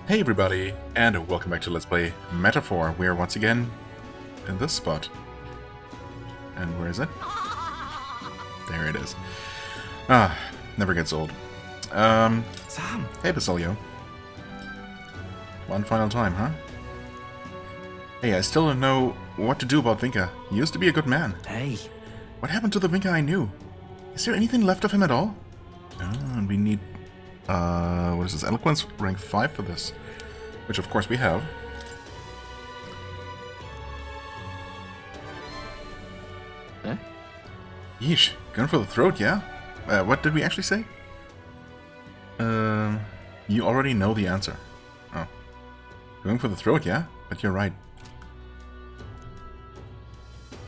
Hey everybody, and welcome back to Let's Play Metaphor. We are once again in this spot. And where is it? There it is. Ah, never gets old. Sam! Hey Basilio. One final time, huh? Hey, I still don't know what to do about Vinka. He used to be a good man. Hey! What happened to the Vinka I knew? Is there anything left of him at all? Oh, and we need... what is this? Eloquence rank 5 for this. Which of course we have. Huh? Yeesh, going for the throat, yeah? What did we actually say? You already know the answer. Oh. Going for the throat, yeah? But you're right.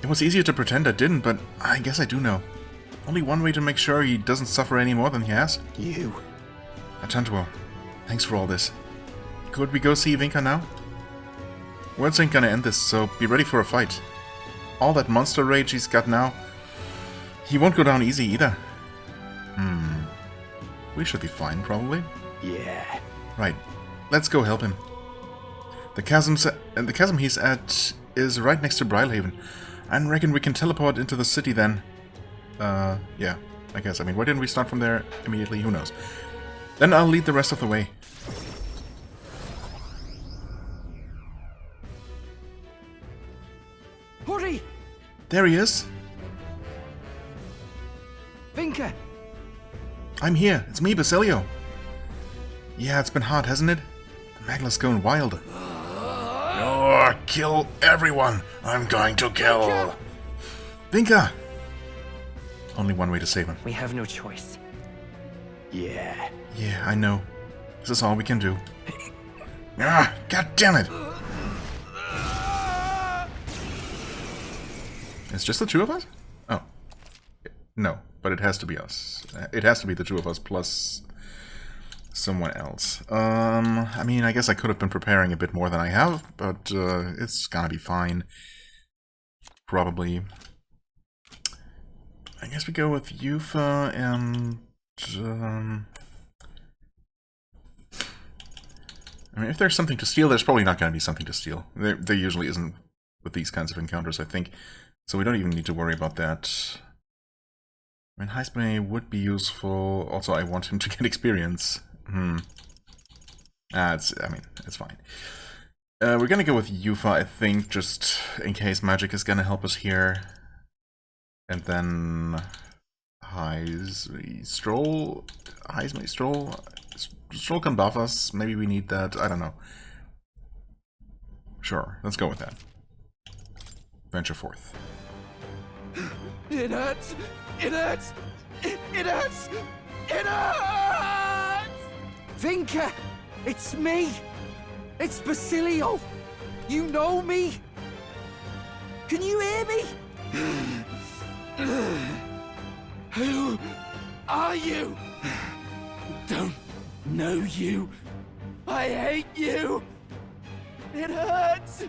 It was easier to pretend I didn't, but I guess I do know. Only one way to make sure he doesn't suffer any more than he has. You! Atantuo, thanks for all this. Could we go see Vinka now? Words ain't gonna end this, so be ready for a fight. All that monster rage he's got now, he won't go down easy either. We should be fine, probably. Yeah. Right, let's go help him. The chasm he's at is right next to Brylehaven. I reckon we can teleport into the city then. Yeah, I guess. I mean, why didn't we start from there immediately? Who knows? Then I'll lead the rest of the way. Hurry! There he is. Vinka! I'm here. It's me, Basilio. Yeah, it's been hard, hasn't it? The Magla's going wild. Oh, kill everyone. I'm going to kill. Vinka! Only one way to save him. We have no choice. Yeah. Yeah, I know. This is all we can do. Ah, god damn it! It's just the two of us? Oh. No, but it has to be us. It has to be the two of us plus someone else. I mean, I guess I could have been preparing a bit more than I have, but it's gonna be fine. Probably. I guess we go with Yufa and... I mean, if there's something to steal, there's probably not going to be something to steal. There usually isn't with these kinds of encounters, I think. So we don't even need to worry about that. I mean, Heisme would be useful. Also, I want him to get experience. It's fine. We're going to go with Yufa, I think, just in case magic is going to help us here. And then... Heisme Stroll can buff us. Maybe we need that. I don't know. Sure, let's go with that. Venture forth. It hurts! It hurts! It hurts! It hurts! Vinka! It's me! It's Basilio! You know me? Can you hear me? Who are you? Don't know you. I hate you. It hurts.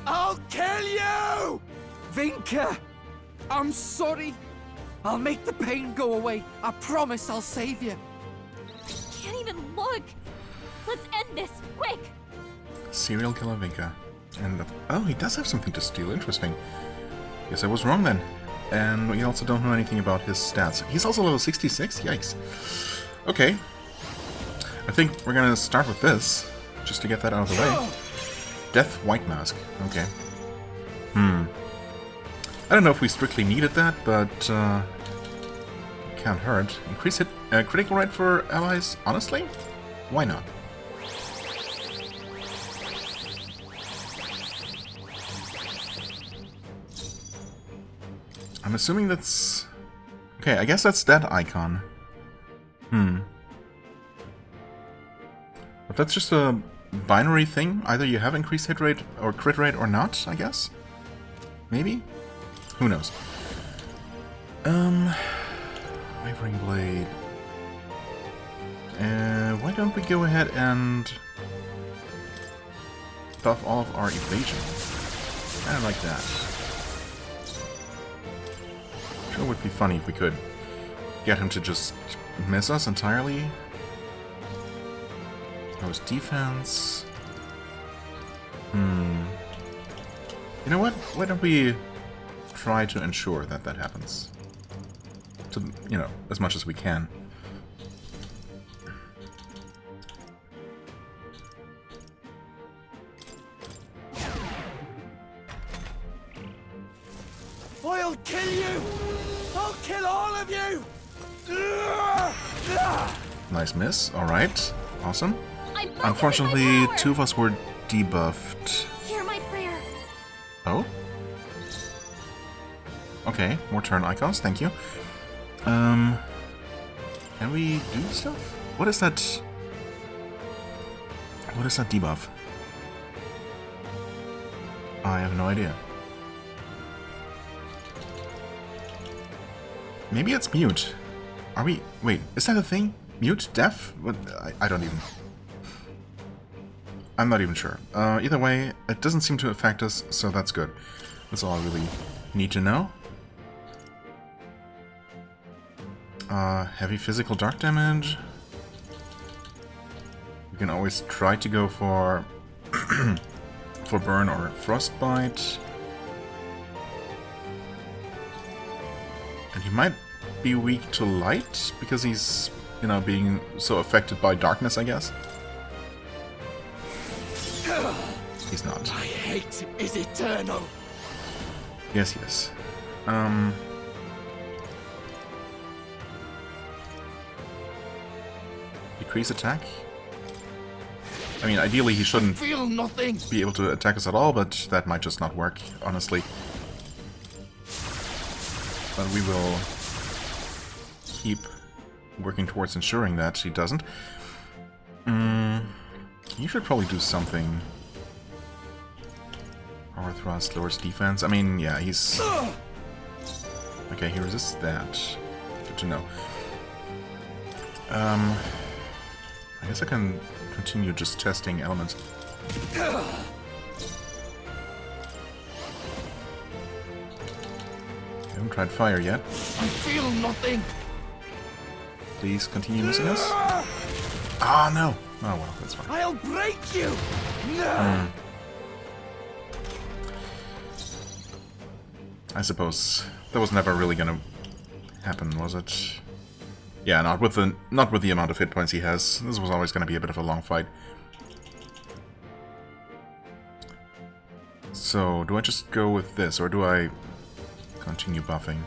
I'll kill you! Vinka! I'm sorry. I'll make the pain go away. I promise I'll save you. Can't even look. Let's end this, quick! Serial killer Vinka. And, oh, he does have something to steal. Interesting. Guess I was wrong then. And we also don't know anything about his stats. He's also level 66? Yikes. Okay. I think we're gonna start with this, just to get that out of the way. Death White Mask. Okay. I don't know if we strictly needed that, but can't hurt. Increase hit critical rate for allies? Honestly? Why not? I'm assuming that's... Okay, I guess that's that icon. But that's just a binary thing. Either you have increased hit rate or crit rate or not, I guess? Maybe? Who knows? Wavering Blade. Why don't we go ahead and... buff all of our evasion? I like that. Sure would be funny if we could get him to just miss us entirely. That was defense. You know what? Why don't we try to ensure that that happens? To, you know, as much as we can. I'll kill you! I'll kill all of you! Nice miss. Alright. Awesome. I'm focusing Unfortunately, my power. 2 of us were debuffed. Hear my prayer. Oh? Okay, more turn icons, thank you. Can we do stuff? What is that? What is that debuff? I have no idea. Maybe it's mute. Are we... Wait, is that a thing? Mute? Deaf? What? I don't even... I'm not even sure. Either way, it doesn't seem to affect us, so that's good. That's all I really need to know. Heavy physical dark damage. We can always try to go for for burn or frostbite. And he might be weak to light because he's, you know, being so affected by darkness, I guess. He's not. My hate is eternal. Yes, yes. Decrease attack? I mean, ideally he shouldn't Feel nothing. be able to attack us at all, but that might just not work, honestly. But we will keep working towards ensuring that he doesn't. You should probably do something. Power thrust, lowers defense. I mean, yeah, he's... Okay, he resists that. Good to know. I guess I can continue just testing elements. Haven't tried fire yet. I feel nothing. Please continue missing us. Ah, no. Oh, well, that's fine. I'll break you. I suppose that was never really gonna happen, was it? Yeah, not with the amount of hit points he has. This was always gonna be a bit of a long fight. So, do I just go with this, or do I continue buffing?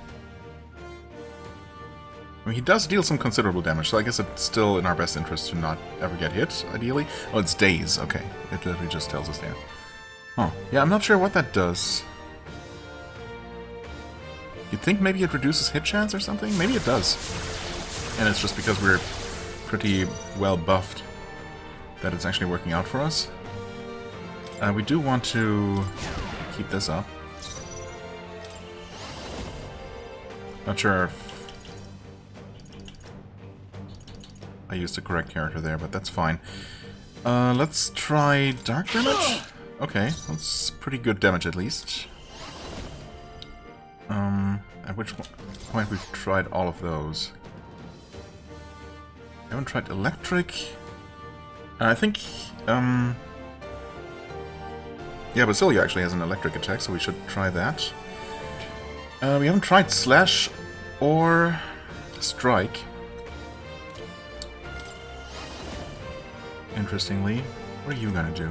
I mean, he does deal some considerable damage, so I guess it's still in our best interest to not ever get hit, ideally. Oh, it's daze. Okay, it literally just tells us there. Oh, yeah, I'm not sure what that does. You'd think maybe it reduces hit chance or something? Maybe it does. And it's just because we're pretty well buffed that it's actually working out for us. We do want to keep this up. Not sure if I used the correct character there, but that's fine. Let's try dark damage? Okay, that's pretty good damage at least. At which point we've tried all of those. Haven't tried electric. I think, yeah, Basilia actually has an electric attack, so we should try that. We haven't tried slash or strike. Interestingly, what are you gonna do?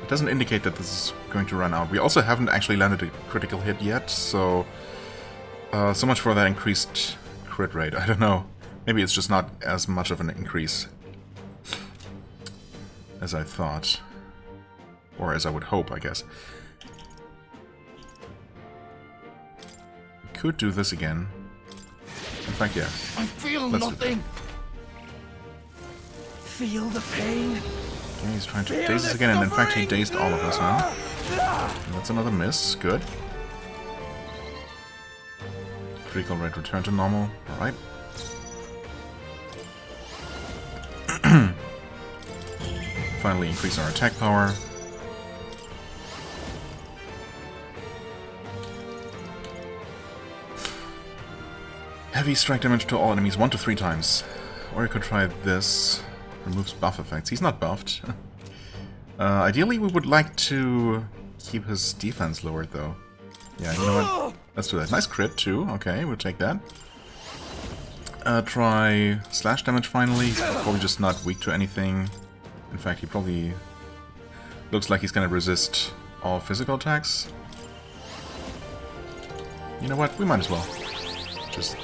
It doesn't indicate that this is going to run out. We also haven't actually landed a critical hit yet, so... so much for that increased crit rate. I don't know. Maybe it's just not as much of an increase as I thought. Or as I would hope, I guess. We could do this again. In fact, yeah. I feel Let's do nothing. Feel the pain. Okay, he's trying to Feel daze us the again, and in fact he suffering. dazed all of us now. And that's another miss. Good. Critical rate return to normal. Alright. Finally increase our attack power. Heavy strike damage to all enemies 1 to 3 times. Or you could try this. Removes buff effects. He's not buffed. Ideally, we would like to keep his defense lowered, though. Yeah, you know what? Let's do that. Nice crit, too. Okay, we'll take that. Try slash damage finally. He's probably just not weak to anything. In fact, he probably looks like he's gonna resist all physical attacks. You know what? We might as well. Just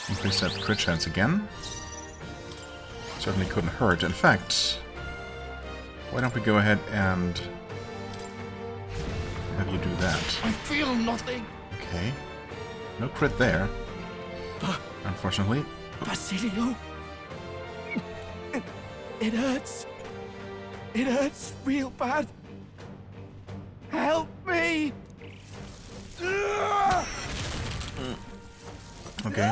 increase that crit chance again. Certainly couldn't hurt. In fact, why don't we go ahead and have you do that? I feel nothing. Okay. No crit there, unfortunately. Basilio. It hurts. It hurts real bad. Help me. Okay.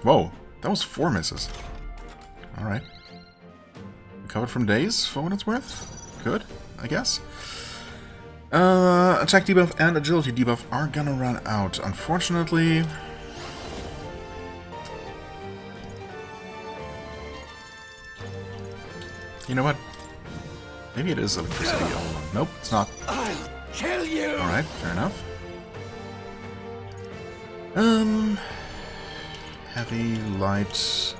Whoa, that was 4 misses. Alright. Recovered from daze, for what it's worth. Good, I guess. Attack debuff and agility debuff are gonna run out, unfortunately. You know what? Maybe it is electricity. Nope, it's not. I'll kill you. Alright, fair enough. Heavy, light.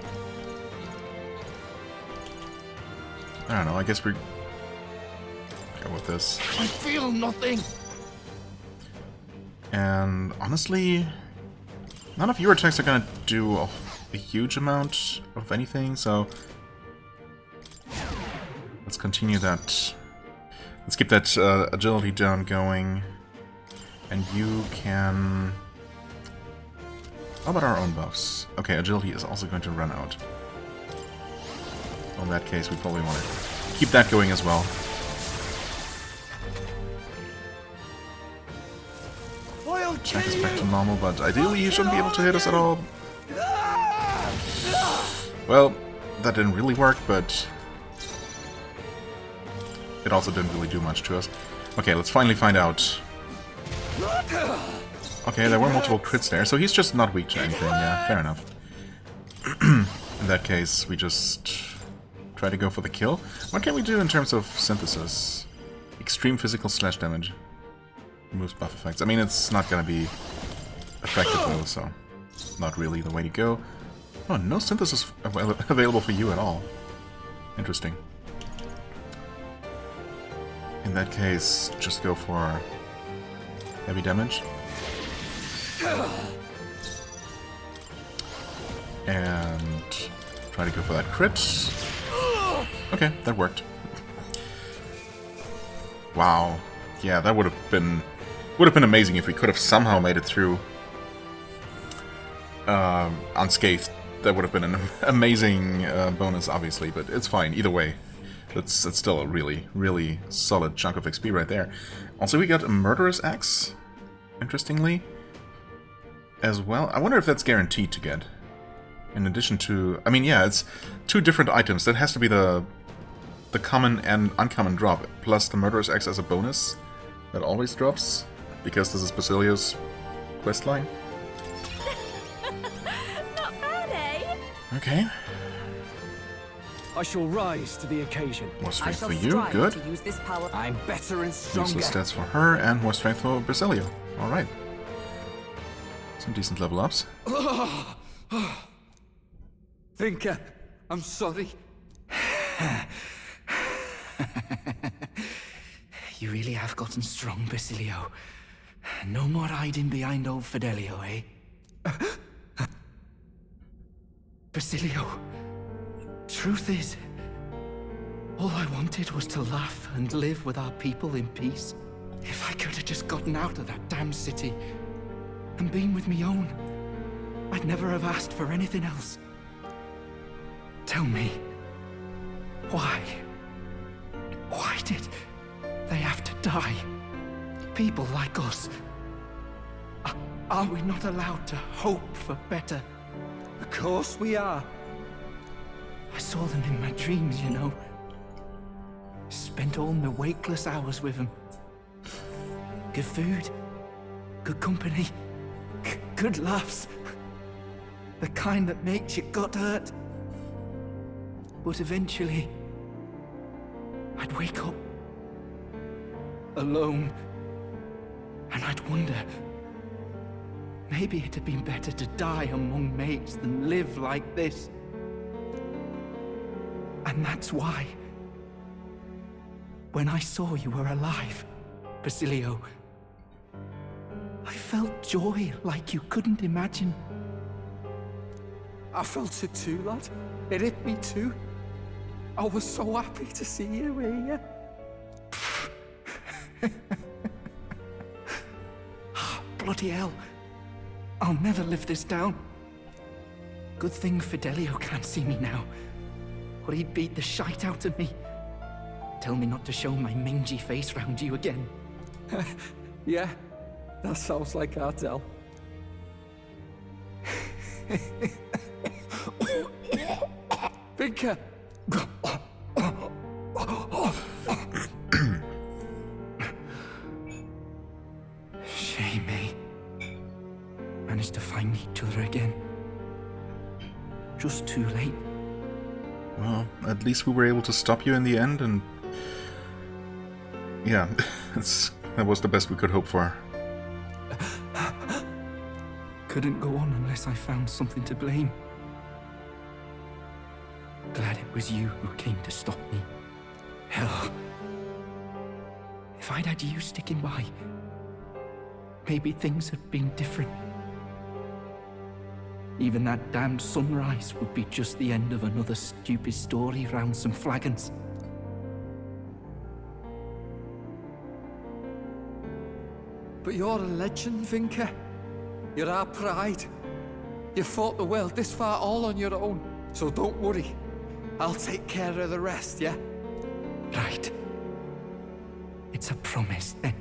I don't know, I guess we go with this. I feel nothing. And honestly, none of your attacks are gonna do a huge amount of anything, so let's continue that. Let's keep that agility down going. And you can... How about our own buffs? Okay, agility is also going to run out. Well, in that case, we probably want to keep that going as well. Attack is back to normal, but ideally you shouldn't be able to hit us at all. Well, that didn't really work, but it also didn't really do much to us. Okay, let's finally find out. Okay, there were multiple crits there, so he's just not weak to anything. Yeah, fair enough. In that case, we just try to go for the kill. What can we do in terms of synthesis? Extreme physical slash damage. Removes buff effects. I mean, it's not gonna be effective though, so not really the way to go. Oh, no synthesis available for you at all. Interesting. In that case, just go for heavy damage. And try to go for that crit. Okay, that worked. Wow. Yeah, that would have been amazing if we could have somehow made it through unscathed. That would have been an amazing bonus, obviously, but it's fine either way. That's still a really, really solid chunk of XP right there. Also, we got a Murderous Axe, interestingly, as well. I wonder if that's guaranteed to get. In addition to... I mean, yeah, it's 2 different items. That has to be the common and uncommon drop, plus the Murderous Axe as a bonus that always drops, because this is Basilio's questline. Not bad, eh? Okay. I shall rise to the occasion. More I strength shall for you, strive good. to use this power. I'm better and stronger. Useless stats for her, and more strength for Basilio. Alright. Some decent level ups. Thinker, I'm sorry. You really have gotten strong, Basilio. No more hiding behind old Fidelio, eh? Basilio, truth is, all I wanted was to laugh and live with our people in peace. If I could have just gotten out of that damn city and been with me own, I'd never have asked for anything else. Tell me, why? Why did they have to die? People like us. Are we not allowed to hope for better? Of course we are. I saw them in my dreams, you know. Spent all my wakeless hours with them. Good food, good company, good laughs. The kind that makes you gut hurt. But eventually, I'd wake up alone, and I'd wonder, maybe it'd have been better to die among mates than live like this. And that's why, when I saw you were alive, Basilio, I felt joy like you couldn't imagine. I felt it too, lad. It hit me too. I was so happy to see you here. Bloody hell. I'll never live this down. Good thing Fidelio can't see me now, or he'd beat the shite out of me. Tell me not to show my mangy face round you again. Yeah, that sounds like Ardell. Vinker! Shame, eh? Managed to find each other again. Just too late. Well, at least we were able to stop you in the end, and yeah, that was the best we could hope for. Couldn't go on unless I found something to blame. Glad it was you who came to stop me. Hell, if I'd had you sticking by, maybe things had been different. Even that damned sunrise would be just the end of another stupid story round some flagons. But you're a legend, Vinker. You're our pride. You fought the world this far all on your own, so don't worry. I'll take care of the rest, yeah? Right. It's a promise, then.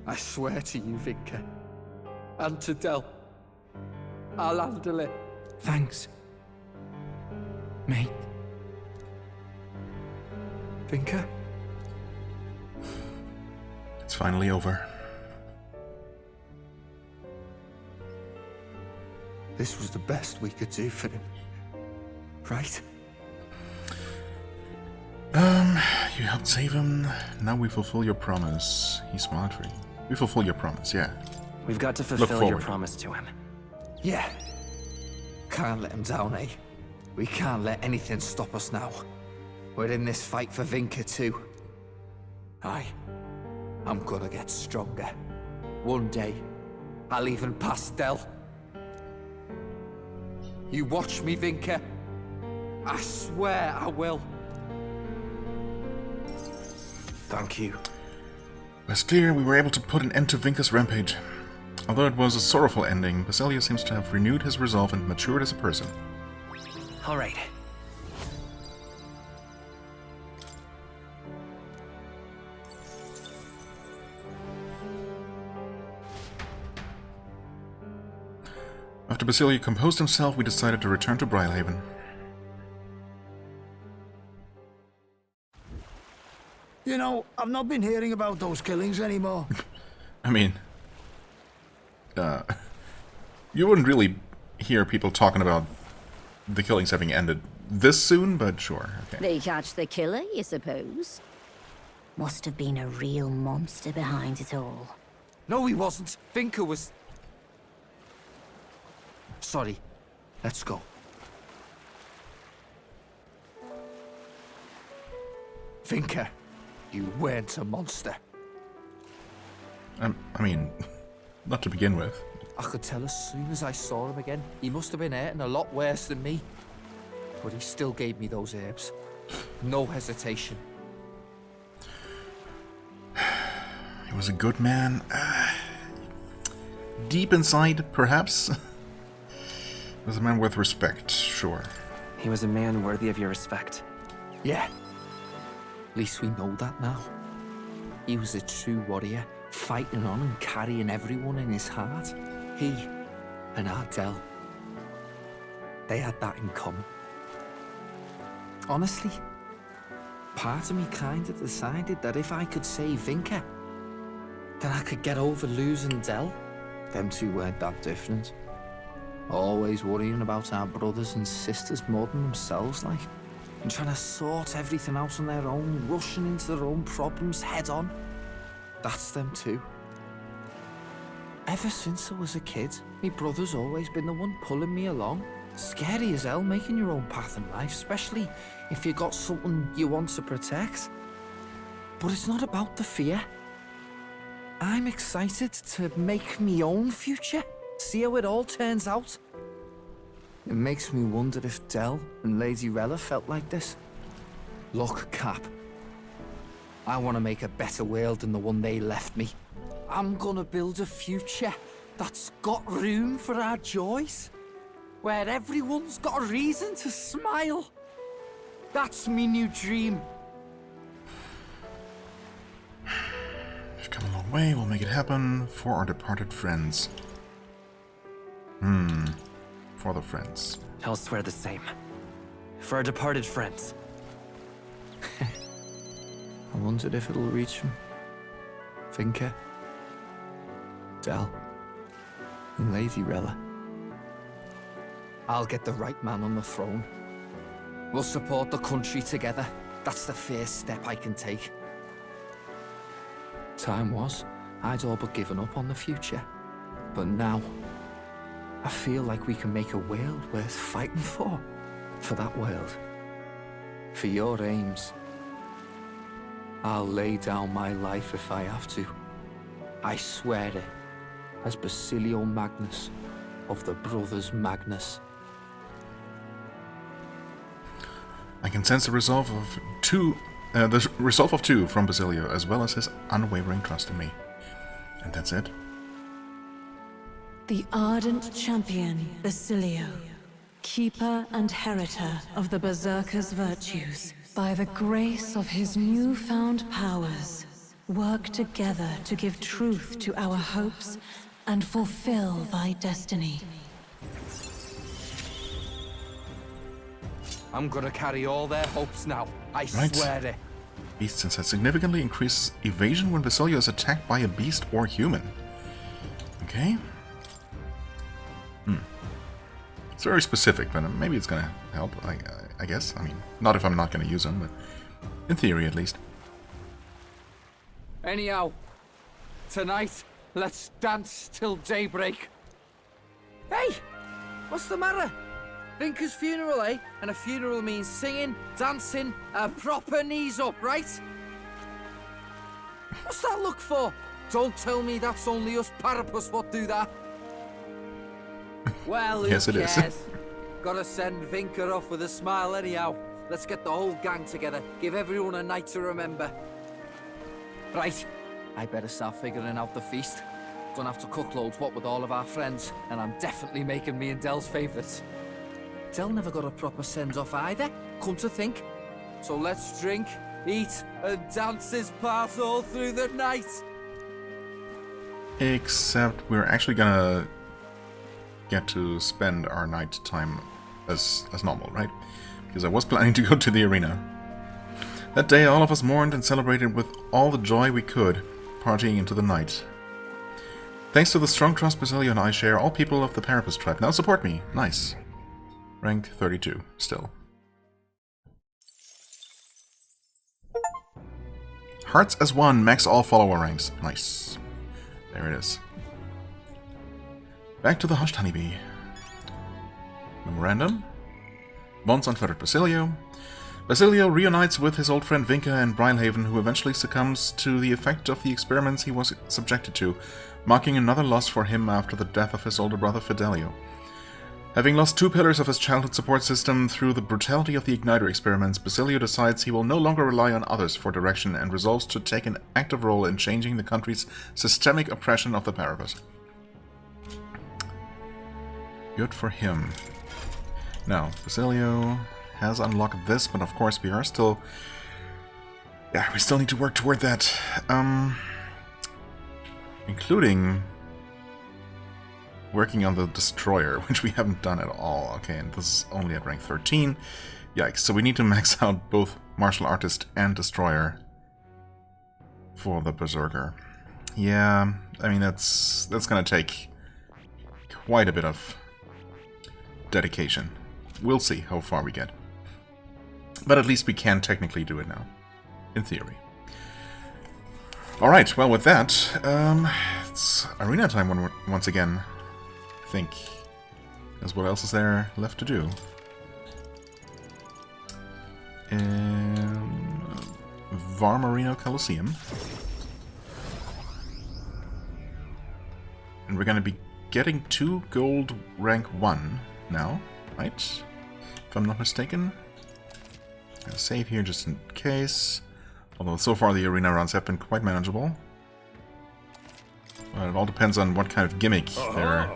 I swear to you, Vinker. And to Del. I'll handle it. Thanks, mate. Vinker? It's finally over. This was the best we could do for him. Right? You helped save him. Now we fulfill your promise. He smiled for you. We fulfill your promise, yeah. We've got to fulfill your forward. promise to him. Yeah. Can't let him down, eh? We can't let anything stop us now. We're in this fight for Vinker too. Aye. I'm gonna get stronger. One day, I'll even pass Del. You watch me, Vinker. I swear I will. Thank you. It's clear we were able to put an end to Vinker's rampage. Although it was a sorrowful ending, Basilio seems to have renewed his resolve and matured as a person. All right. After Basilio composed himself, we decided to return to Brylehaven. You know, I've not been hearing about those killings anymore. I mean, you wouldn't really hear people talking about the killings having ended this soon, but sure. Okay. They catch the killer, you suppose? Must have been a real monster behind it all. No, he wasn't. Vinker was... Sorry. Let's go. Vinker, you weren't a monster. I mean, not to begin with. I could tell as soon as I saw him again. He must have been hurting a lot worse than me. But he still gave me those herbs. No hesitation. He was a good man. Deep inside, perhaps. Was a man worth respect, sure. He was a man worthy of your respect. Yeah. At least we know that now. He was a true warrior, fighting on and carrying everyone in his heart. He and Ardell. They had that in common. Honestly, part of me kind of decided that if I could save Vinker, then I could get over losing Del. Them two weren't that different. Always worrying about our brothers and sisters more than themselves, like. And trying to sort everything out on their own, rushing into their own problems head on. That's them too. Ever since I was a kid, my brother's always been the one pulling me along. Scary as hell making your own path in life, especially if you got something you want to protect. But it's not about the fear. I'm excited to make my own future, see how it all turns out. It makes me wonder if Del and Lady Rella felt like this. Look, Cap. I want to make a better world than the one they left me. I'm gonna build a future that's got room for our joys. Where everyone's got a reason to smile. That's me new dream. We've come a long way, we'll make it happen for our departed friends. For the friends. I'll swear the same. For our departed friends. I wondered if it'll reach him. Finca, Del, and Lady Rella. I'll get the right man on the throne. We'll support the country together. That's the first step I can take. Time was, I'd all but given up on the future. But now, I feel like we can make a world worth fighting for. For that world. For your aims. I'll lay down my life if I have to. I swear it. As Basilio Magnus of the Brothers Magnus. I can sense the resolve of two from Basilio, as well as his unwavering trust in me. And that's it. The ardent champion, Basilio, keeper and heritor of the Berserker's virtues, by the grace of his newfound powers, work together to give truth to our hopes and fulfill thy destiny. I'm gonna carry all their hopes now. I Right. swear it. Beast sense significantly increases evasion when Basilio is attacked by a beast or human. Okay. It's very specific, but maybe it's gonna help, I guess. I mean, not if I'm not gonna use them, but in theory at least. Anyhow, tonight, let's dance till daybreak. Hey! What's the matter? Vinker's funeral, eh? And a funeral means singing, dancing, proper knees up, right? What's that look for? Don't tell me that's only us parapus what do that. Well, who Yes, it is. cares? Gotta send Vinker off with a smile anyhow. Let's get the whole gang together. Give everyone a night to remember. Right, I better start figuring out the feast. Gonna have to cook loads, what with all of our friends, and I'm definitely making me and Del's favourites. Del never got a proper send-off either, come to think. So let's drink, eat, and dance this part all through the night. Except we're actually gonna get to spend our night time as normal, right? Because I was planning to go to the arena. That day all of us mourned and celebrated with all the joy we could, partying into the night. Thanks to the strong trust Basilio and I share, all people of the Parapus tribe now support me. Nice. Rank 32, still. Hearts as one, max all follower ranks. Nice. There it is. Back to the Hushed Honeybee. Memorandum. Bonds unfettered Basilio. Basilio reunites with his old friend Vinca and Brilhaven, who eventually succumbs to the effect of the experiments he was subjected to, marking another loss for him after the death of his older brother Fidelio. Having lost two pillars of his childhood support system through the brutality of the Igniter experiments, Basilio decides he will no longer rely on others for direction and resolves to take an active role in changing the country's systemic oppression of the Parapus. Good for him. Now, Basilio has unlocked this, but of course we are still... Yeah, we still need to work toward that. Including working on the Destroyer, which we haven't done at all. Okay, and this is only at rank 13. Yikes, so we need to max out both Martial Artist and Destroyer for the Berserker. Yeah, I mean, that's gonna take quite a bit of dedication. We'll see how far we get. But at least we can technically do it now. In theory. Alright, well with that, it's arena time once again, I think. Because what else is there left to do? Var Marino Coliseum. And we're gonna be getting 2 gold rank 1 now, right? If I'm not mistaken. Gonna save here just in case. Although so far the arena runs have been quite manageable. Well, it all depends on what kind of gimmick they're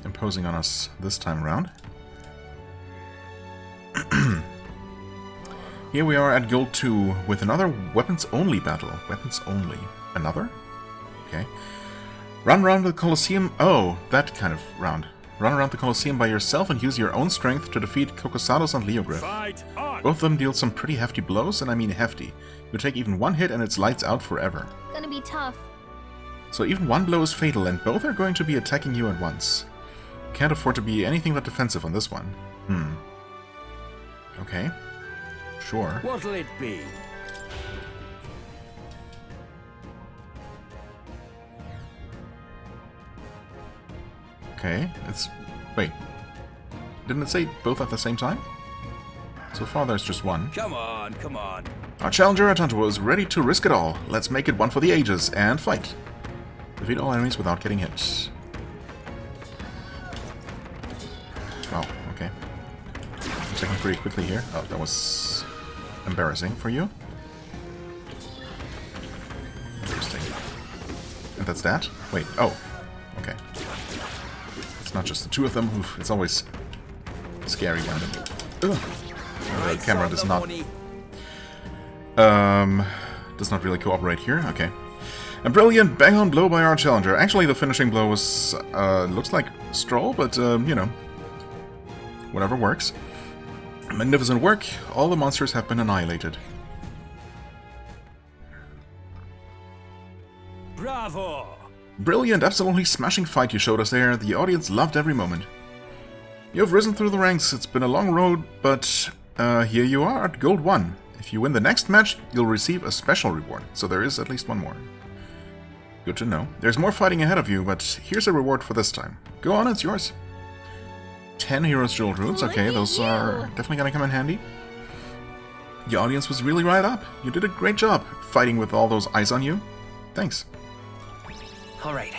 imposing on us this time around. Here we are at Gold 2 with another weapons-only battle. Weapons only. Another? Okay. Run around the Colosseum. Oh, that kind of round. Run around the Colosseum by yourself and use your own strength to defeat Kokosados and Leogryph. Both of them deal some pretty hefty blows, and I mean hefty. You take even one hit and it's lights out forever. Gonna be tough. So even one blow is fatal, and both are going to be attacking you at once. You can't afford to be anything but defensive on this one. Okay. Sure. What'll it be? Okay, it's... Wait. Didn't it say both at the same time? So far there's just one. Come on, come on. Our challenger at Hunter is ready to risk it all. Let's make it one for the ages, and fight. Defeat all enemies without getting hit. Oh, okay. I'm checking pretty quickly here. Oh, that was embarrassing for you. Interesting. And that's that? Wait, oh. Okay. It's not just the two of them. Oof, it's always scary when the camera does not really cooperate here. Okay. A brilliant bang-on blow by our challenger. Actually, the finishing blow was looks like Stroll, but you know, whatever works. Magnificent work. All the monsters have been annihilated. Bravo! Brilliant, absolutely smashing fight you showed us there. The audience loved every moment. You have risen through the ranks. It's been a long road, but here you are at Gold 1. If you win the next match, you'll receive a special reward. So there is at least one more. Good to know. There's more fighting ahead of you, but here's a reward for this time. Go on, it's yours. 10 Heroes Jewel Roots. Okay, those are definitely gonna come in handy. The audience was really right up. You did a great job fighting with all those eyes on you. Thanks. All right.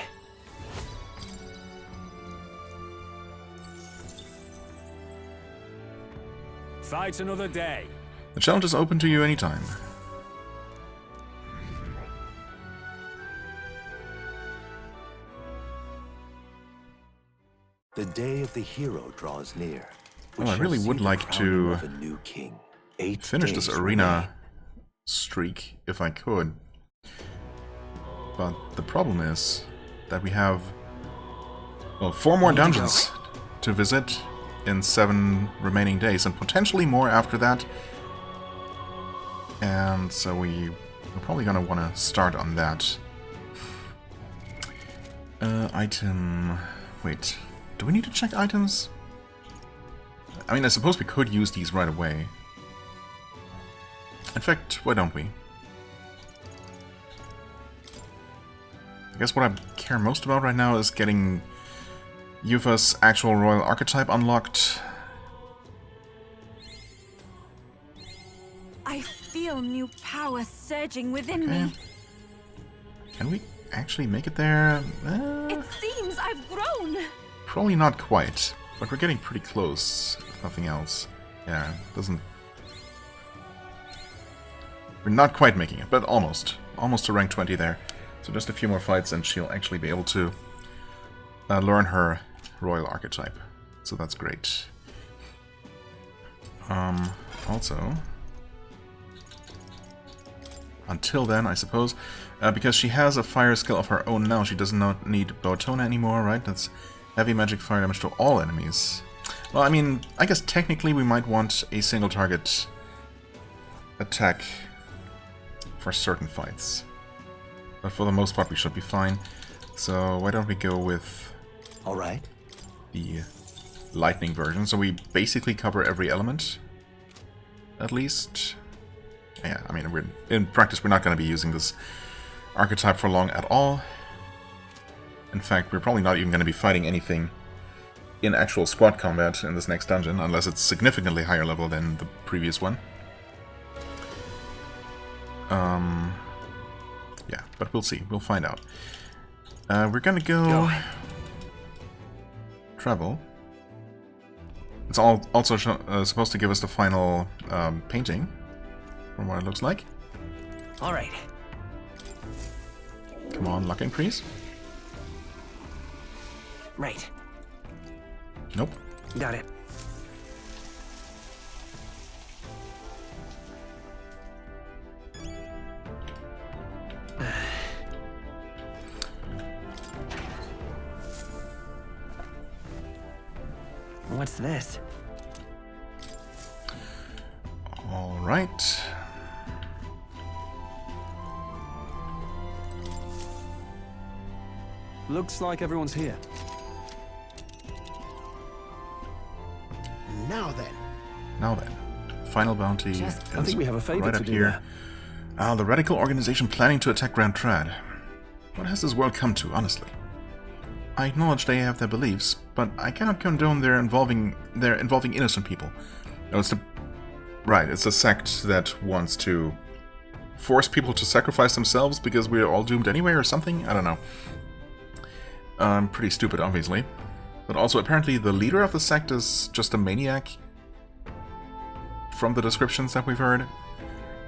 Fight another day. The challenge is open to you anytime. The day of the hero draws near. Well, I really would like to finish this arena streak if I could. But the problem is that we have, well, 4 more dungeons to visit in 7 remaining days, and potentially more after that. And so we're probably gonna want to start on that. Item... Wait, do we need to check items? I mean, I suppose we could use these right away. In fact, why don't we? I guess what I care most about right now is getting Yuva's actual royal archetype unlocked. I feel new power surging within me. Can we actually make it there? It seems I've grown. Probably not quite, but we're getting pretty close, if nothing else. Yeah, doesn't... We're not quite making it, but almost. Almost to rank 20 there. So just a few more fights and she'll actually be able to learn her royal archetype. So that's great. Also, until then, I suppose, because she has a fire skill of her own now, she does not need Botona anymore, right? That's heavy magic fire damage to all enemies. Well, I mean, I guess technically we might want a single target attack for certain fights. But for the most part we should be fine. So why don't we go with All right. The lightning version, so we basically cover every element, at least. Yeah, I mean, in practice we're not going to be using this archetype for long at all. In fact, we're probably not even going to be fighting anything in actual squad combat in this next dungeon, unless it's significantly higher level than the previous one. Yeah, but we'll see. We'll find out. We're gonna go travel. It's also supposed to give us the final painting, from what it looks like. All right. Come on, luck increase. Right. Nope. Got it. What's this? All right. Looks like everyone's here. Now then. Now then, final bounty is I think we have a favor right to up do here. The radical organization planning to attack Grand Trad. What has this world come to, honestly? I acknowledge they have their beliefs, but I cannot condone their involving innocent people. No, it's it's a sect that wants to force people to sacrifice themselves because we're all doomed anyway or something? I don't know. Pretty stupid, obviously. But also, apparently, the leader of the sect is just a maniac. From the descriptions that we've heard.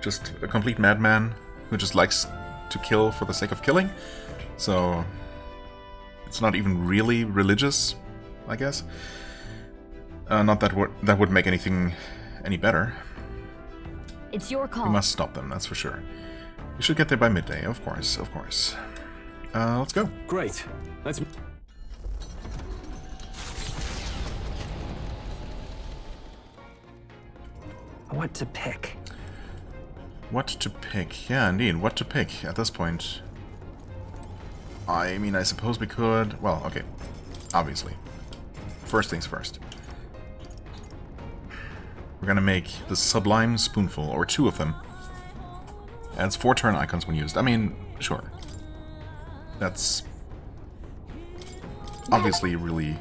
Just a complete madman who just likes to kill for the sake of killing. So, it's not even really religious, I guess. Not that that would make anything any better. It's your call. We must stop them, that's for sure. We should get there by midday, of course, of course. Let's go. Great. Let's... What to pick? What to pick? Yeah, indeed, what to pick at this point. I mean, I suppose we could... Well, okay. Obviously. First things first. We're gonna make the Sublime Spoonful, or 2 of them. Adds 4 turn icons when used. I mean, sure. That's... obviously really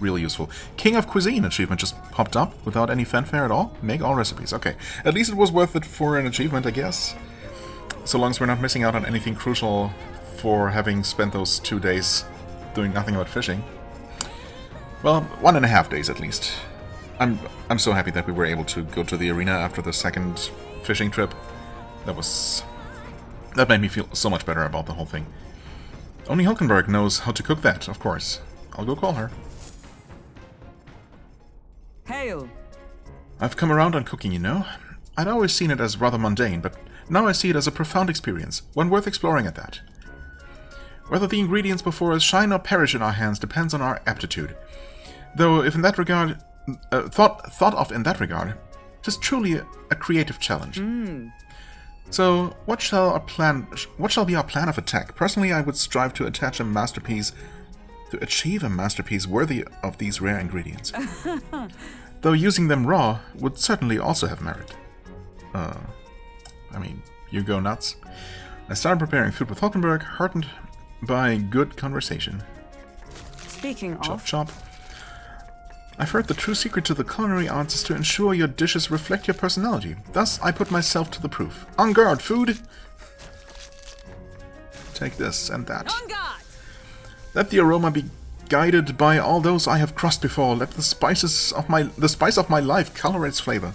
useful. King of Cuisine achievement just popped up without any fanfare at all. Make all recipes. Okay. At least it was worth it for an achievement, I guess. So long as we're not missing out on anything crucial for having spent those 2 days doing nothing but fishing. Well, 1.5 days at least. I'm so happy that we were able to go to the arena after the second fishing trip. That made me feel so much better about the whole thing. Only Hulkenberg knows how to cook that, of course. I'll go call her. Hail! I've come around on cooking, you know. I'd always seen it as rather mundane, but now I see it as a profound experience, one worth exploring at that. Whether the ingredients before us shine or perish in our hands depends on our aptitude. Though, if in that regard, thought of in that regard, 'tis truly a creative challenge. So, what shall be our plan of attack? Personally, I would strive to achieve a masterpiece worthy of these rare ingredients. Though using them raw would certainly also have merit. I mean, you go nuts. I started preparing food with Hulkenberg, heartened by good conversation. Speaking Chop of... chop. I've heard the true secret to the culinary arts is to ensure your dishes reflect your personality. Thus, I put myself to the proof. En garde, food! Take this and that. On guard! Let the aroma be guided by all those I have crossed before. Let the spice of my life color its flavor.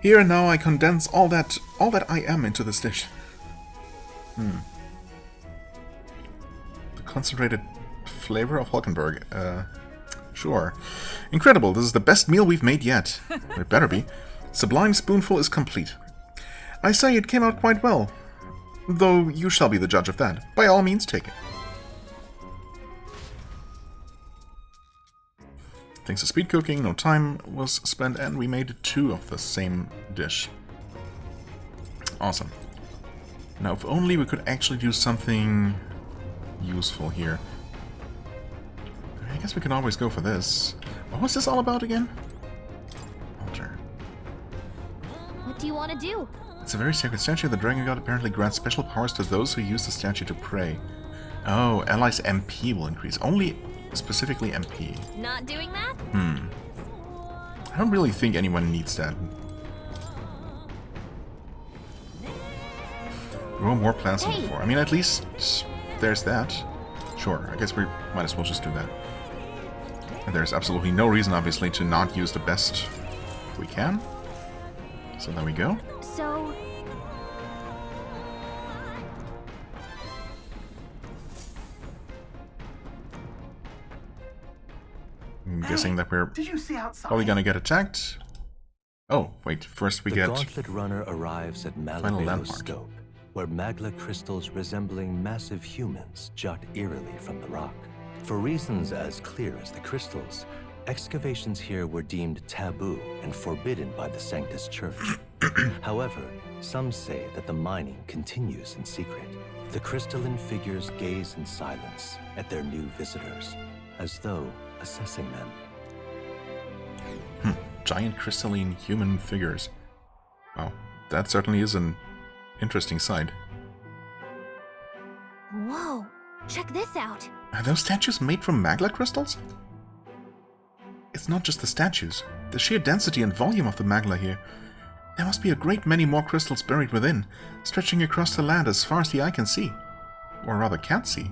Here and now I condense all that I am into this dish. The concentrated flavor of Hulkenberg. Sure. Incredible, this is the best meal we've made yet. It better be. Sublime Spoonful is complete. I say it came out quite well. Though you shall be the judge of that. By all means, take it. Thanks to speed cooking, no time was spent, and we made 2 of the same dish. Awesome. Now, if only we could actually do something useful here. guess we can always go for this. What was this all about again? Altar. What do you want to do? It's a very sacred statue. The dragon god apparently grants special powers to those who use the statue to pray. Oh, allies' MP will increase. Only specifically MP. Not doing that? I don't really think anyone needs that. Grow more plants than before. I mean, at least there's that. Sure, I guess we might as well just do that. And there's absolutely no reason, obviously, to not use the best we can. So there we go. So... I'm guessing that we're probably gonna get attacked. Oh, wait, first we get... The Gauntlet Runner arrives at Malsupren's scope, where magla crystals resembling massive humans jut eerily from the rock. For reasons as clear as the crystals, excavations here were deemed taboo and forbidden by the Sanctus Church. However, some say that the mining continues in secret. The crystalline figures gaze in silence at their new visitors, as though assessing them. Giant crystalline human figures. Wow, that certainly is an interesting sight. Whoa, check this out. Are those statues made from magla crystals? It's not just the statues. The sheer density and volume of the magla here. There must be a great many more crystals buried within, stretching across the land as far as the eye can see. Or rather, can't see.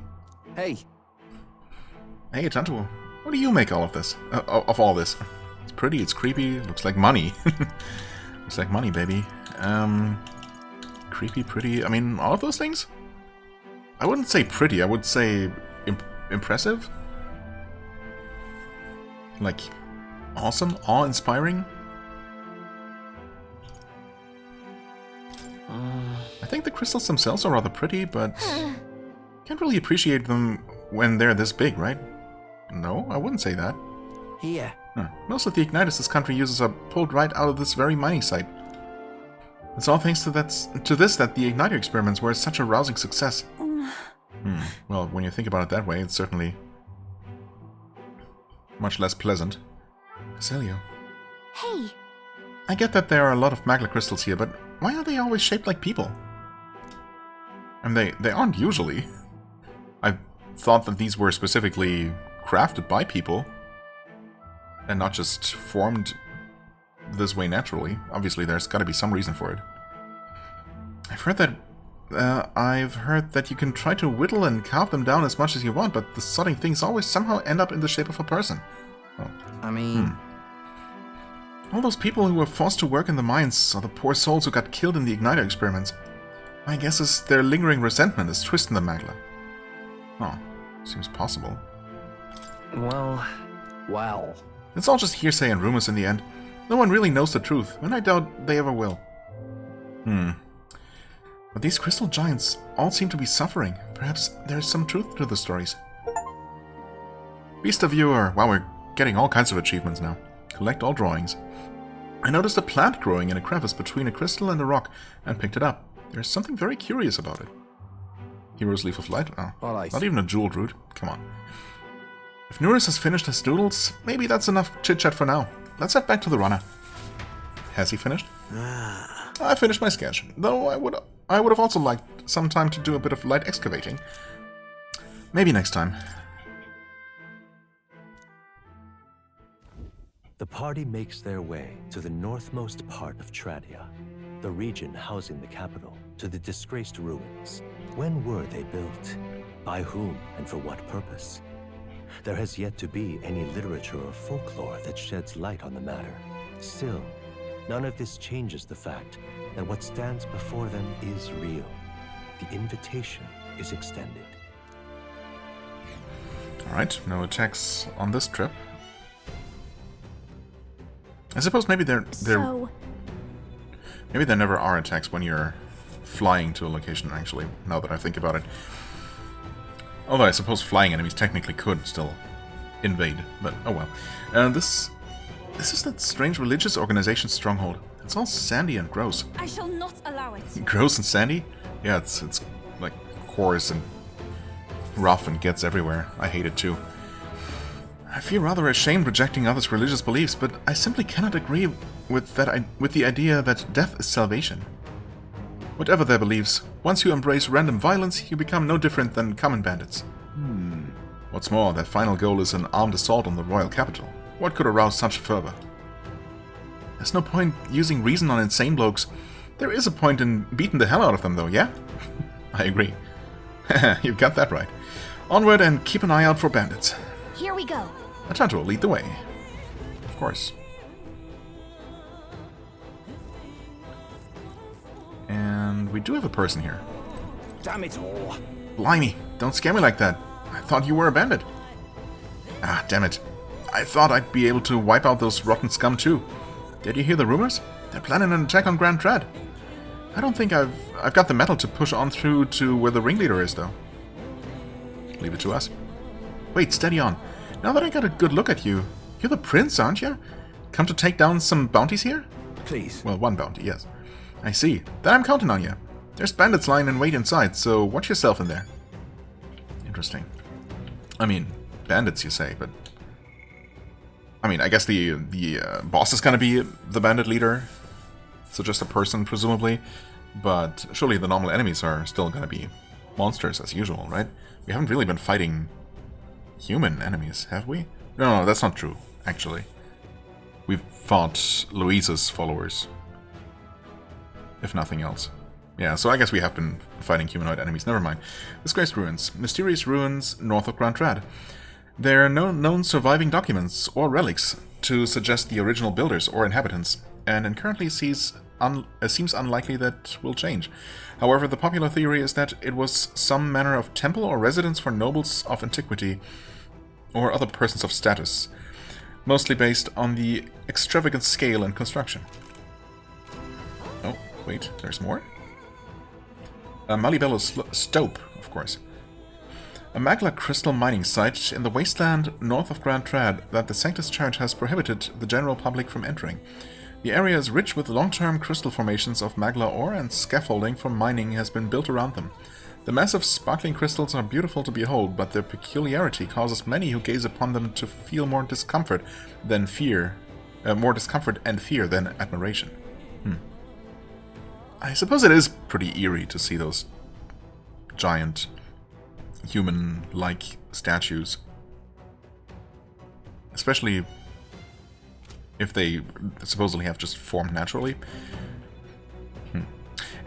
Hey! Hey, Tantuo. What do you make all of this? Of all this? It's pretty, it's creepy, looks like money. Looks like money, baby. Creepy, pretty, I mean, all of those things? I wouldn't say pretty, I would say impressive. Like, awesome, awe-inspiring. I think the crystals themselves are rather pretty, but can't really appreciate them when they're this big, right? No, I wouldn't say that. Here. Most of the igniters this country uses are pulled right out of this very mining site. It's all thanks to this that the igniter experiments were such a rousing success. Well, when you think about it that way, it's certainly much less pleasant. Basilio. Hey! I get that there are a lot of magla crystals here, but why are they always shaped like people? And they aren't usually. I thought that these were specifically crafted by people and not just formed this way naturally. Obviously, there's got to be some reason for it. I've heard that you can try to whittle and carve them down as much as you want, but the sodding things always somehow end up in the shape of a person. Oh. I mean... All those people who were forced to work in the mines are the poor souls who got killed in the igniter experiments. My guess is their lingering resentment is twisting the magla. Oh, seems possible. Well... It's all just hearsay and rumors in the end. No one really knows the truth, and I doubt they ever will. But these crystal giants all seem to be suffering. Perhaps there's some truth to the stories. Beast of Viewer. Wow, we're getting all kinds of achievements now. Collect all drawings. I noticed a plant growing in a crevice between a crystal and a rock, and picked it up. There's something very curious about it. Hero's Leaf of Light? Oh, not even a jeweled root. Come on. If Nuris has finished his doodles, maybe that's enough chit-chat for now. Let's head back to the runner. Has he finished? I finished my sketch, though I would have also liked some time to do a bit of light excavating. Maybe next time. The party makes their way to the northmost part of Tradia, the region housing the capital, to the disgraced ruins. When were they built? By whom and for what purpose? There has yet to be any literature or folklore that sheds light on the matter. Still, none of this changes the fact that what stands before them is real. The invitation is extended. Alright, no attacks on this trip. I suppose maybe maybe there never are attacks when you're flying to a location, actually, now that I think about it. Although I suppose flying enemies technically could still invade, but oh well. This is that strange religious organization's stronghold. It's all sandy and gross. I shall not allow it. Gross and sandy? Yeah, it's like coarse and rough and gets everywhere. I hate it too. I feel rather ashamed rejecting others' religious beliefs, but I simply cannot agree with the idea that death is salvation. Whatever their beliefs, once you embrace random violence, you become no different than common bandits. What's more, their final goal is an armed assault on the royal capital. What could arouse such fervor? There's no point using reason on insane blokes. There is a point in beating the hell out of them, though, yeah? I agree. You've got that right. Onward and keep an eye out for bandits. Here we go. Atlus will lead the way. Of course. And we do have a person here. Damn it all. Blimey, don't scare me like that. I thought you were a bandit. Ah, damn it. I thought I'd be able to wipe out those rotten scum too. Did you hear the rumors? They're planning an attack on Grand Tread. I don't think I've got the metal to push on through to where the ringleader is, though. Leave it to us. Wait, steady on. Now that I got a good look at you, you're the prince, aren't you? Come to take down some bounties here? Please. Well, one bounty, yes. I see. Then I'm counting on you. There's bandits lying in wait inside, so watch yourself in there. Interesting. I mean, bandits, you say, but... I mean, I guess the boss is gonna be the bandit leader. So just a person, presumably. But surely the normal enemies are still gonna be monsters as usual, right? We haven't really been fighting human enemies, have we? No, that's not true, actually. We've fought Louise's followers. If nothing else. Yeah, so I guess we have been fighting humanoid enemies. Never mind. Disgraced ruins. Mysterious ruins north of Grand Tread. There are no known surviving documents or relics to suggest the original builders or inhabitants, and it currently seems unlikely that will change. However, the popular theory is that it was some manner of temple or residence for nobles of antiquity or other persons of status, mostly based on the extravagant scale and construction. Oh, wait, there's more? Malibello Stope, of course. A magla crystal mining site in the wasteland north of Grand Tread that the Sanctus Church has prohibited the general public from entering. The area is rich with long-term crystal formations of magla ore, and scaffolding for mining has been built around them. The massive sparkling crystals are beautiful to behold, but their peculiarity causes many who gaze upon them to feel more discomfort and fear than admiration. I suppose it is pretty eerie to see those giant human-like statues. Especially if they supposedly have just formed naturally.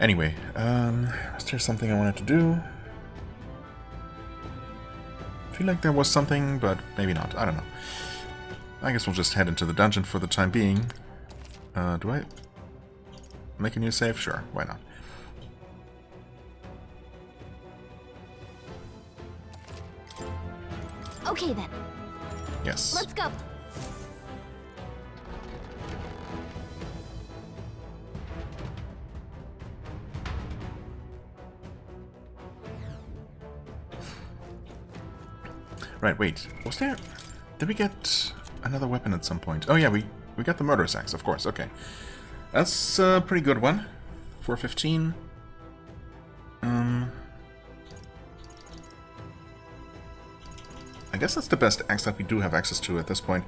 Anyway, was there something I wanted to do? I feel like there was something, but maybe not. I don't know. I guess we'll just head into the dungeon for the time being. Do I make a new save? Sure, why not? Okay then. Yes. Let's go. Right, wait. Was there... Did we get another weapon at some point? Oh yeah, we got the murderous axe, of course. Okay. That's a pretty good one. 415. I guess that's the best axe that we do have access to at this point.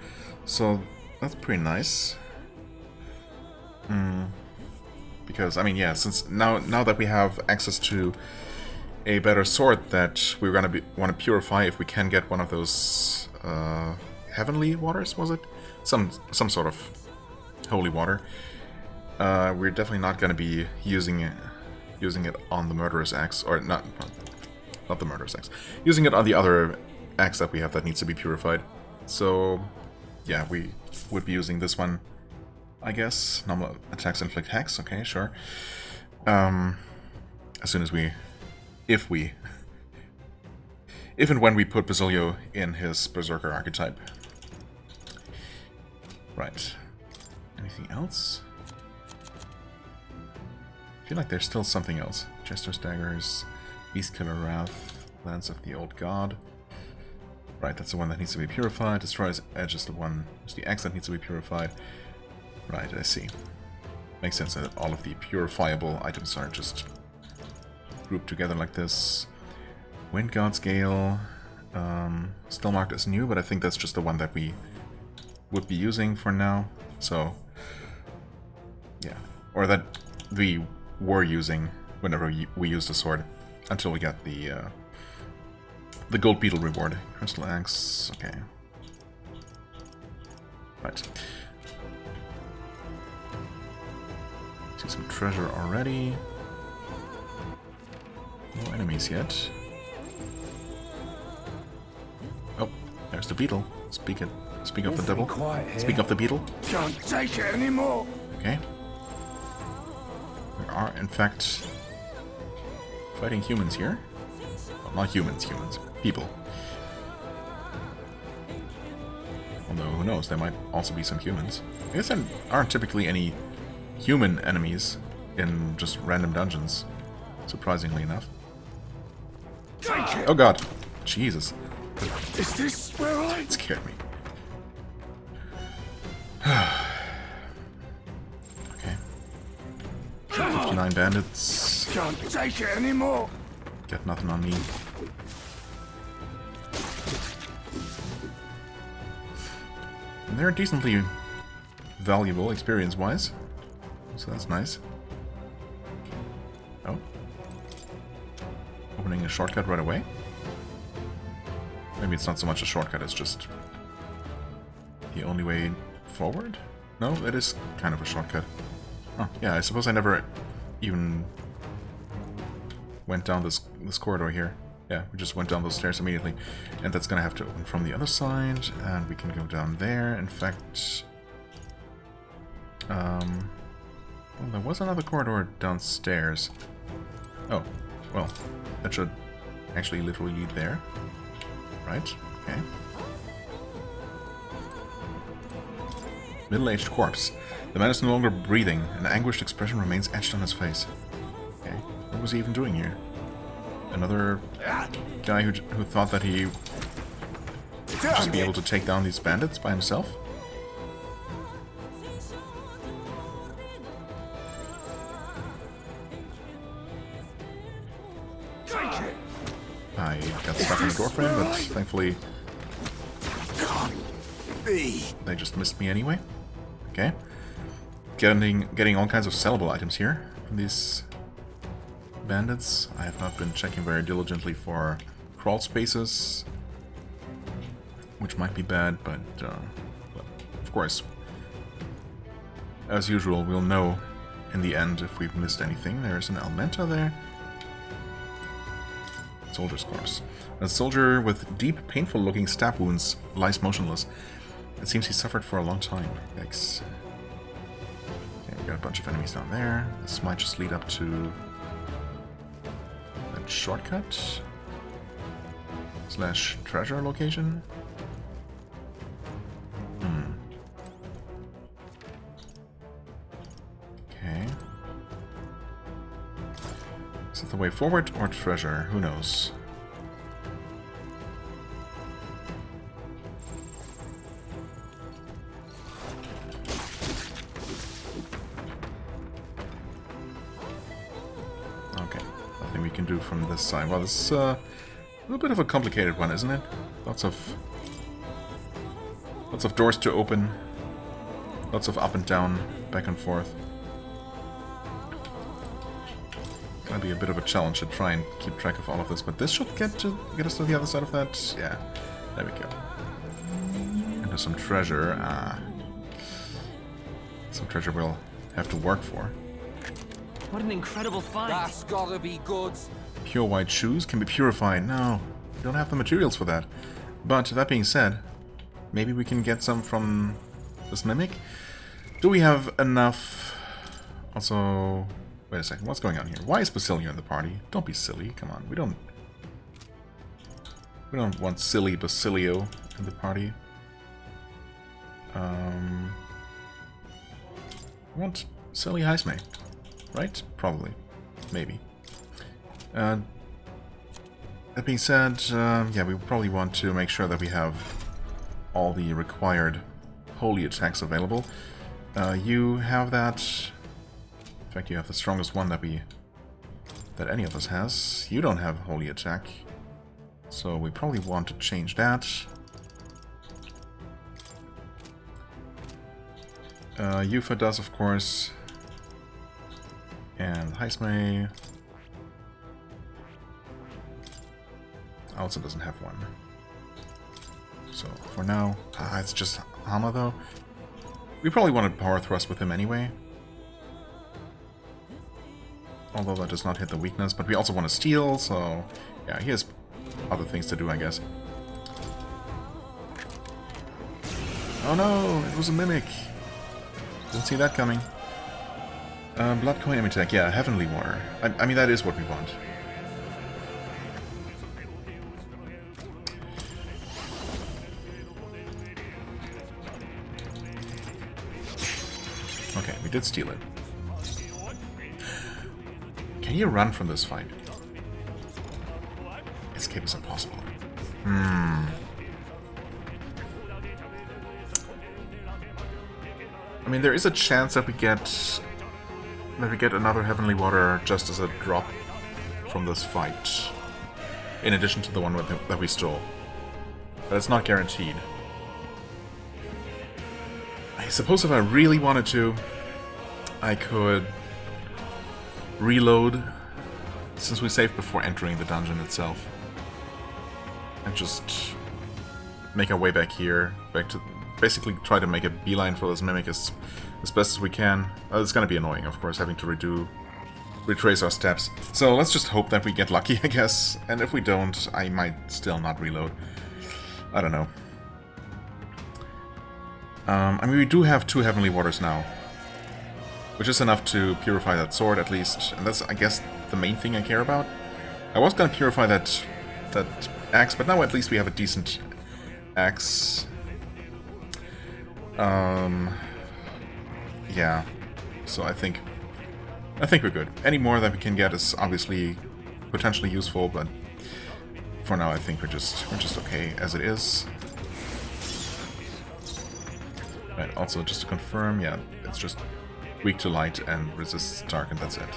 So, that's pretty nice. Because, I mean, yeah, since now that we have access to a better sword that we're gonna want to purify if we can get one of those heavenly waters, was it? Some sort of holy water. We're definitely not gonna be using it on the murderous axe, or not the murderous axe. Using it on the other axe that we have that needs to be purified. So yeah, we would be using this one, I guess. Normal attacks inflict hex. Okay, sure. As soon as if and when we put Basilio in his Berserker archetype. Right. Anything else? I feel like there's still something else. Jester's Daggers, Beastkiller Wrath, Lance of the Old God. Right, that's the one that needs to be purified. Destroys Edge is the axe that needs to be purified. Right, I see. Makes sense that all of the purifiable items are just grouped together like this. Wind God's Gale, Still marked as new, but I think that's just the one that we would be using for now. So, yeah. Or that we were using whenever we use the sword until we got the gold beetle reward. Crystal axe, okay. Right. See some treasure already. No enemies yet. Oh, there's the beetle. Speak of the devil. Speak of the beetle. Can't take it anymore. Okay. There are, in fact, fighting humans here. Well, not humans, people. Although, who knows, there might also be some humans. I guess there aren't typically any human enemies in just random dungeons, surprisingly enough. Oh god. Jesus. Is this where I... It scared me. Okay. 59 bandits. Can't take it anymore. Got nothing on me. And they're decently valuable experience-wise. So that's nice. Oh. Opening a shortcut right away. Maybe it's not so much a shortcut, it's just the only way forward? No, it is kind of a shortcut. Oh, yeah, I suppose I never even went down this corridor here. Yeah, we just went down those stairs immediately. And that's gonna have to open from the other side, and we can go down there. In fact... well, there was another corridor downstairs. Oh, well, that should actually literally lead there. Right, okay. Middle-aged corpse. The man is no longer breathing. An anguished expression remains etched on his face. Okay, what was he even doing here? Another guy who thought that he would just be able to take down these bandits by himself? I got stuck in the doorframe, but thankfully they just missed me anyway. Okay. Getting all kinds of sellable items here from these bandits. I have not been checking very diligently for crawl spaces, which might be bad, but of course, as usual, we'll know in the end if we've missed anything. There's an Almenta there. Soldier's corpse. A soldier with deep, painful-looking stab wounds lies motionless. It seems he suffered for a long time. Yikes. Okay, we got a bunch of enemies down there. This might just lead up to that shortcut / treasure location. Okay. Is it the way forward or treasure? Who knows? Okay, nothing we can do from this side. Well, this is a little bit of a complicated one, isn't it? Lots of doors to open. Lots of up and down, back and forth. Gonna be a bit of a challenge to try and keep track of all of this, but this should get us to the other side of that. Yeah, there we go. Into some treasure. Some treasure we'll have to work for. What an incredible find! That's gotta be good. Pure white shoes can be purified. No, we don't have the materials for that. But that being said, maybe we can get some from this mimic. Do we have enough? Also, wait a second. What's going on here? Why is Basilio in the party? Don't be silly. Come on. We don't want silly Basilio in the party. We want silly Heisme, right? Probably. Maybe. That being said, yeah, we probably want to make sure that we have all the required holy attacks available. You have that. In fact, you have the strongest one that any of us has. You don't have holy attack. So we probably want to change that. Yufa does, of course. And Heismei also doesn't have one. So for now, it's just Hama though. We probably wanted Power Thrust with him anyway. Although that does not hit the weakness, but we also want to steal, so yeah, he has other things to do, I guess. Oh no, it was a mimic. Didn't see that coming. Blood coin attack, yeah, Heavenly Water. I mean, that is what we want. Okay, we did steal it. Can you run from this fight? Escape is impossible. I mean, there is a chance that we get another Heavenly Water just as a drop from this fight, in addition to the one that we stole. But it's not guaranteed. I suppose if I really wanted to, I could reload, since we saved before entering the dungeon itself, and just make our way back here, back to basically try to make a beeline for this mimic as best as we can. It's gonna be annoying, of course, having to retrace our steps. So let's just hope that we get lucky, I guess. And if we don't, I might still not reload. I don't know. I mean, we do have 2 Heavenly Waters now, which is enough to purify that sword, at least. And that's, I guess, the main thing I care about. I was gonna purify that axe, but now at least we have a decent axe. Yeah. So I think we're good. Any more that we can get is obviously potentially useful, but for now I think we're just okay as it is. Right, also just to confirm, yeah, it's just weak to light and resists dark, and that's it.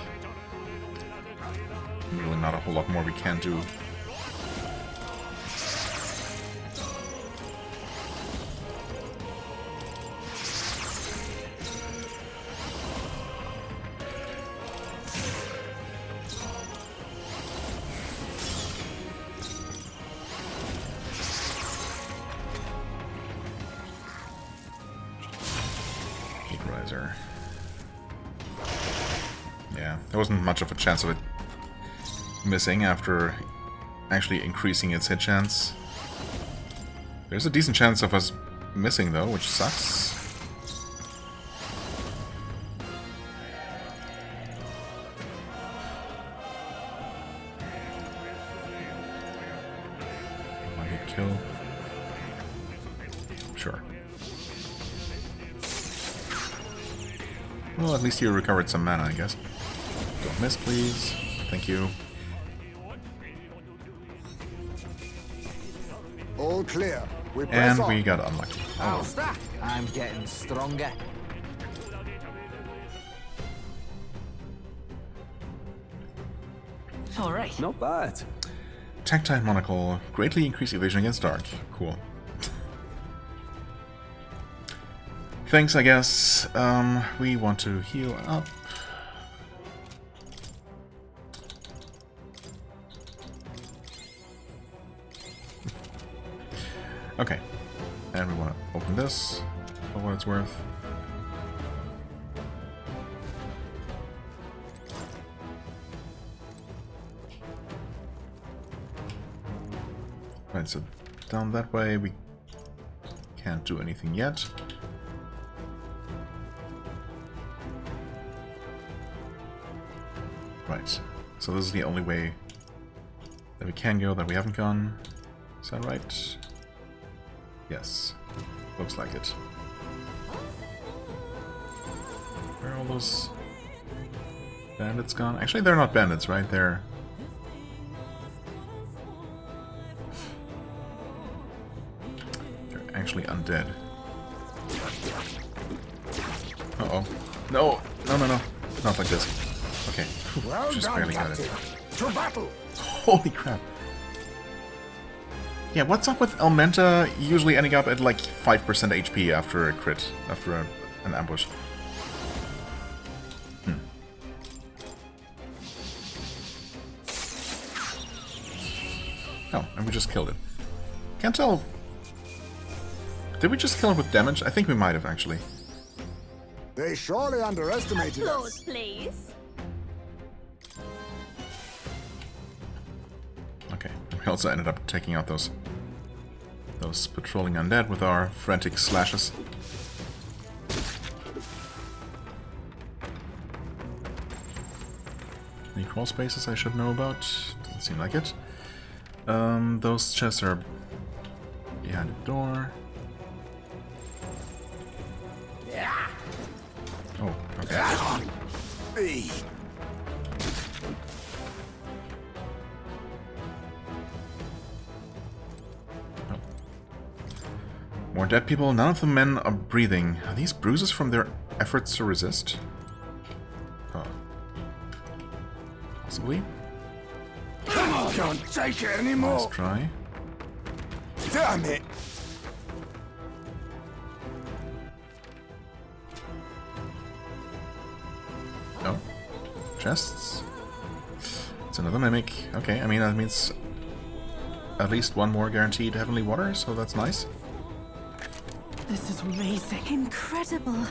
Really not a whole lot more we can do. Yeah, there wasn't much of a chance of it missing after actually increasing its hit chance. There's a decent chance of us missing though, which sucks. One hit kill. Sure. Well, at least you recovered some mana, I guess. Don't miss, please. Thank you. All clear. And we got unlucky. How's that? I'm getting stronger. All right. Not bad. Tactile monocle. Greatly increase evasion against dark. Cool. Thanks, I guess. We want to heal up. Okay. And we want to open this for what it's worth. Right, so down that way we can't do anything yet. Right, so this is the only way that we can go that we haven't gone. Is that right? Yes, looks like it. Where are all those bandits gone? Actually, they're not bandits, right? They're actually undead. Uh-oh. No! No, no, no. Not like this. Okay. Well just done, barely got it. Captain. To battle! Holy crap. Yeah, what's up with Elementa usually ending up at like 5% HP after a crit, after an ambush? Oh, and we just killed it. Can't tell. Did we just kill it with damage? I think we might have, actually. They surely underestimated Applause, us. please. Okay, we also ended up taking out those patrolling undead with our frantic slashes. Any crawl spaces I should know about? Doesn't seem like it. Those chests are behind the door. Oh, okay. Oh. More dead people. None of the men are breathing. Are these bruises from their efforts to resist? Oh. Possibly. Can't take it anymore. Nice try. Damn it! Oh. Chests. It's another mimic. Okay, I mean that means at least one more guaranteed heavenly water, so that's nice. This is amazing. Incredible.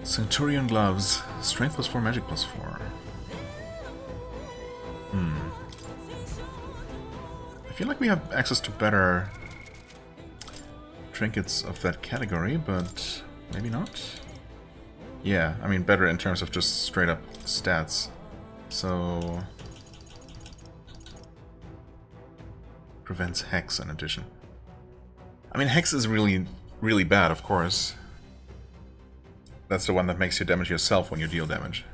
Centurion gloves. Strength +4, magic +4. I feel like we have access to better trinkets of that category, but maybe not. Yeah, I mean better in terms of just straight up stats. So prevents hex in addition. I mean hex is really bad, of course. That's the one that makes you damage yourself when you deal damage.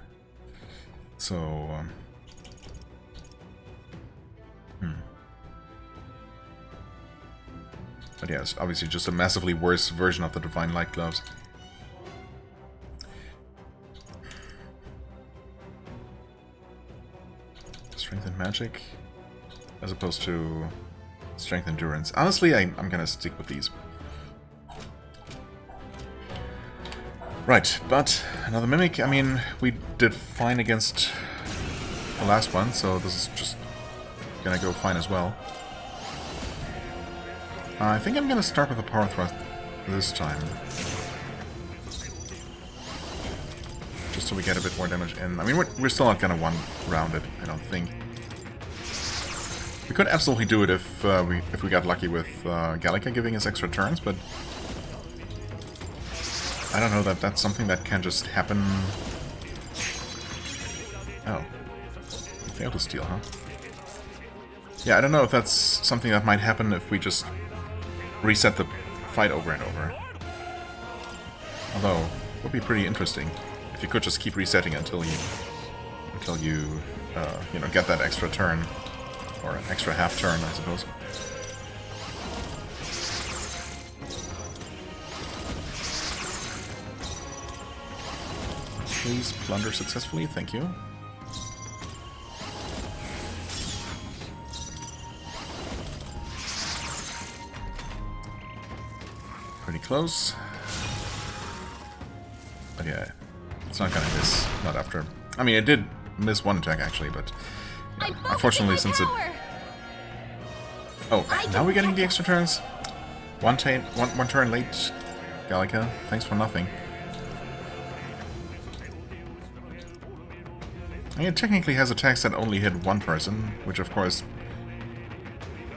So but yeah, it's obviously just a massively worse version of the Divine Light gloves. Strength and magic, as opposed to strength and endurance. Honestly, I'm gonna stick with these. Right, but another mimic. I mean, we did fine against the last one, so this is just gonna go fine as well. I think I'm gonna start with a power thrust this time. Just so we get a bit more damage in. I mean, we're still not gonna one-round it, I don't think. We could absolutely do it if we got lucky with Gallica giving us extra turns, but I don't know that that's something that can just happen. Oh. We failed to steal, huh? Yeah, I don't know if that's something that might happen if we just reset the fight over and over. Although, it would be pretty interesting if you could just keep resetting until you know, get that extra turn. Or an extra half turn, I suppose. Please plunder successfully, thank you. Pretty close. But yeah, it's not gonna miss, not after. I mean, it did miss one attack actually, but yeah, unfortunately since it... Oh, now we're getting the extra turns? One turn late, Gallica. Thanks for nothing. I mean, it technically has attacks that only hit one person, which of course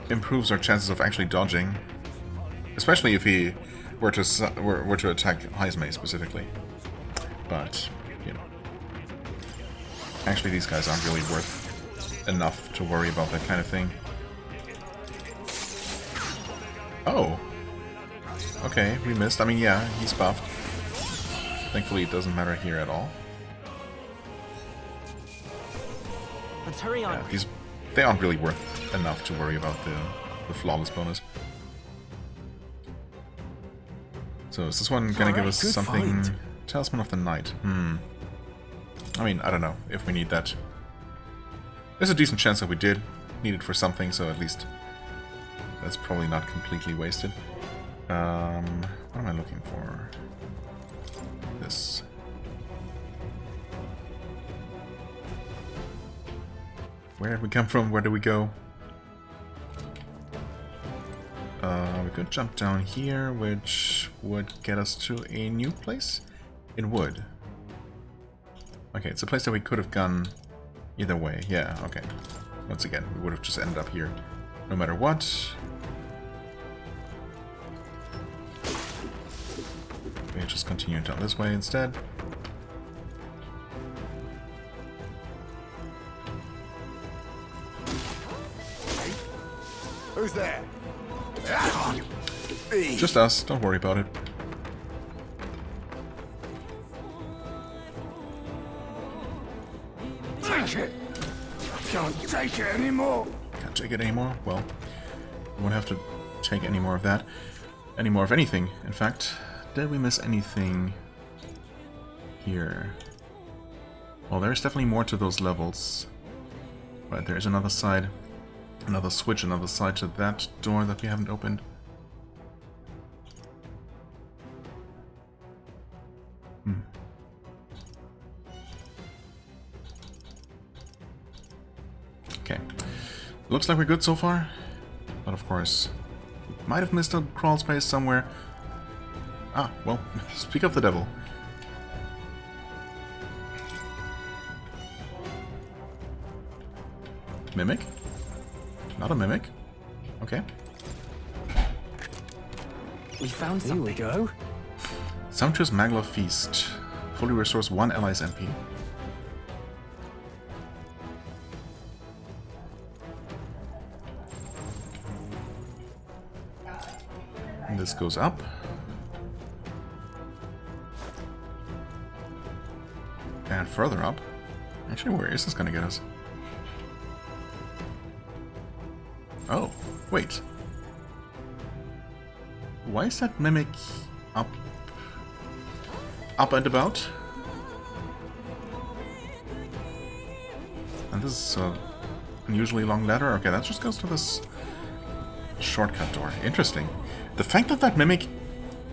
improves our chances of actually dodging. Especially if he were to attack Heismay specifically. But, you know. Actually, these guys aren't really worth enough to worry about that kind of thing. Oh. Okay, we missed. I mean, yeah, he's buffed. Thankfully, it doesn't matter here at all. Let's hurry on. Yeah, they aren't really worth enough to worry about the flawless bonus. So is this one gonna give us something? Fight. Talisman of the Night. I mean, I don't know if we need that. There's a decent chance that we did need it for something, so at least that's probably not completely wasted. What am I looking for? This. Where did we come from? Where do we go? We could jump down here, which would get us to a new place. It would. Okay, it's a place that we could have gone either way. Yeah, okay. Once again, we would have just ended up here no matter what. We just continue down this way instead. Who's there? Just us, don't worry about it. Take it! Can't take it anymore! Can't take it anymore? Well, we won't have to take any more of that. Any more of anything, in fact. Did we miss anything here? Well, there's definitely more to those levels. Right, there's another side. Another switch, another side to that door that we haven't opened. Okay. Looks like we're good so far. But of course, might have missed a crawl space somewhere. Ah, well, speak of the devil. Mimic? Not a mimic. Okay. We found something. Here we go. Sumptuous Magla Feast. Fully restores 1 ally's MP. And this goes up. And further up. Actually, where is this gonna get us? Oh, wait. Why is that mimic up and about? And this is an unusually long ladder. Okay, that just goes to this shortcut door. Interesting. The fact that that mimic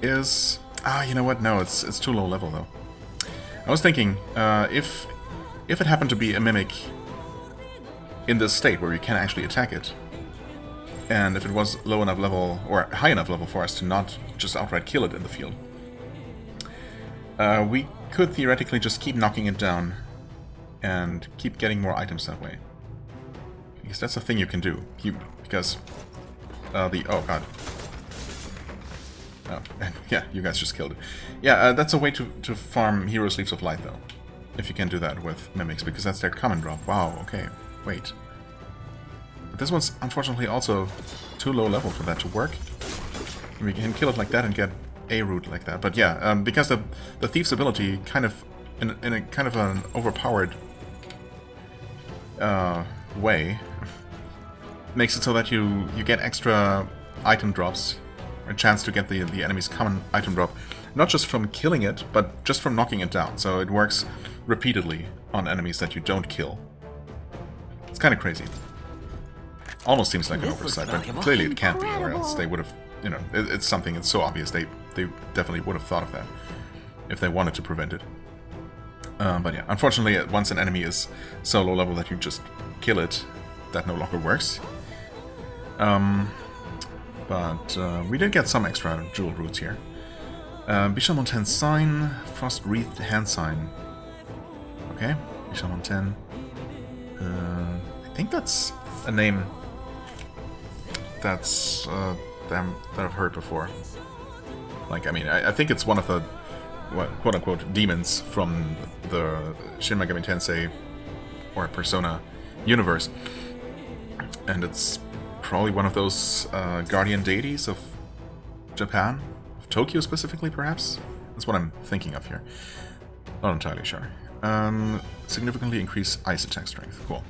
is... Ah, you know what? No, it's too low level, though. I was thinking, if it happened to be a mimic in this state where you can actually attack it, and if it was low enough level, or high enough level for us to not just outright kill it in the field, we could theoretically just keep knocking it down and keep getting more items that way. Because that's a thing you can do. Because oh god. Oh, and yeah, you guys just killed it. Yeah, that's a way to farm Hero Sleeves of Light, though. If you can do that with mimics, because that's their common drop. Wow, okay, wait. But this one's unfortunately also too low level for that to work. We can kill it like that and get a root like that. But yeah, because the Thief's ability kind of, in a kind of an overpowered way, makes it so that you get extra item drops, a chance to get the enemy's common item drop, not just from killing it, but just from knocking it down. So it works repeatedly on enemies that you don't kill. It's kind of crazy. Almost seems like an oversight, but clearly it can't be, or else they would have, you know, it's something that's so obvious, they definitely would have thought of that if they wanted to prevent it. But yeah, unfortunately, once an enemy is so low level that you just kill it, that no longer works. But we did get some extra jewel roots here. Bishop Montaigne Sign, Frost Wreathed Hand Sign. Okay, Bishop Montaigne. I think that's a name that's that I've heard before. Like, I mean, I think it's one of the quote-unquote demons from the Shin Megami Tensei or Persona universe, and it's probably one of those guardian deities of Japan, of Tokyo specifically, perhaps. That's what I'm thinking of here. Not entirely sure. Significantly increase ice attack strength. Cool.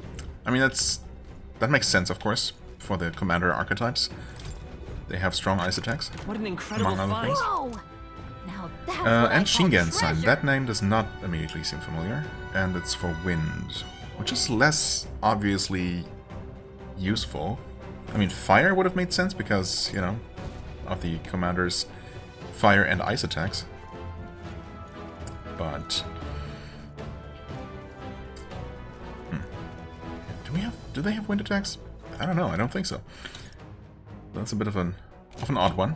I mean, that makes sense, of course, for the commander archetypes. They have strong ice attacks. What an incredible among other things. Whoa! Now that's what I And call Shingen Sign. treasure. That name does not immediately seem familiar, and it's for wind, which is less obviously useful I mean, fire would have made sense because, you know, of the commander's fire and ice attacks. But... Do they have wind attacks? I don't know, I don't think so. That's a bit of an odd one.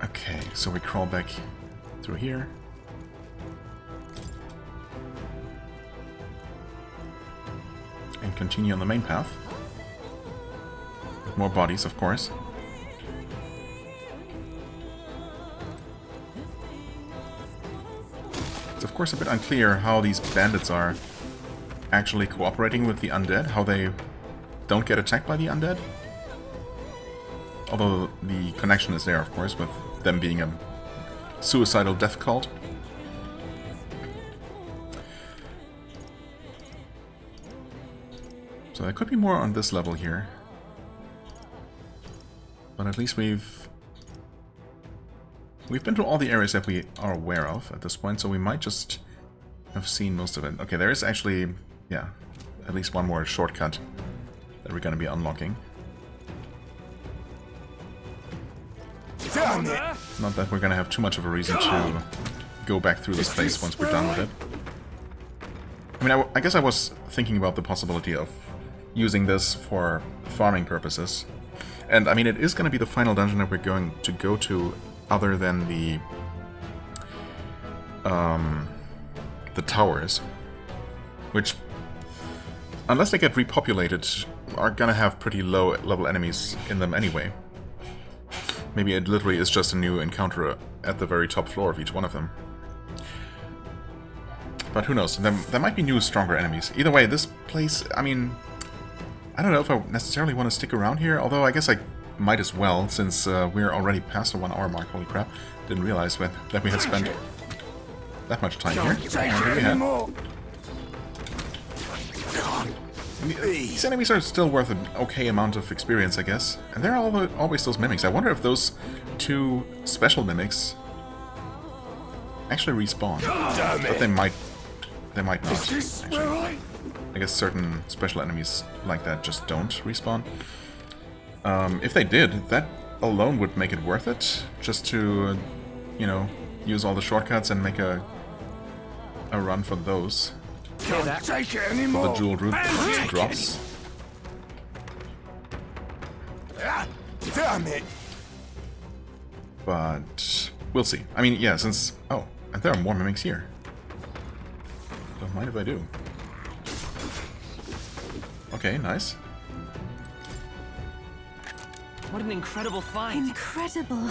Okay, so we crawl back through here. And continue on the main path. With more bodies, of course. It's of course a bit unclear how these bandits are actually cooperating with the undead, how they don't get attacked by the undead. Although the connection is there, of course, with them being a suicidal death cult. So there could be more on this level here. But at least we've been to all the areas that we are aware of at this point, so we might just have seen most of it. Okay, there is actually, yeah, at least one more shortcut that we're going to be unlocking. Not that we're going to have too much of a reason to go back through this place once we're done with it. I mean, I guess I was thinking about the possibility of using this for farming purposes. And I mean, it is going to be the final dungeon that we're going to go to, other than the towers, which, unless they get repopulated, are gonna have pretty low level enemies in them anyway. Maybe it literally is just a new encounter at the very top floor of each one of them. But who knows, there might be new, stronger enemies. Either way, this place, I mean, I don't know if I necessarily want to stick around here, although I guess I might as well, since we're already past the 1 hour mark. Holy crap, didn't realize that we had spent that much time here. These enemies are still worth an okay amount of experience, I guess. And there are always those mimics. I wonder if those 2 special mimics actually respawn. But they might not, actually. I guess certain special enemies like that just don't respawn. If they did, that alone would make it worth it, just to, you know, use all the shortcuts and make a run for those. Can't take it For anymore. the jewel root drops. Damn it! But we'll see. I mean, yeah, since... Oh, and there are more mimics here. Don't mind if I do. Okay, nice. What an incredible find! Incredible.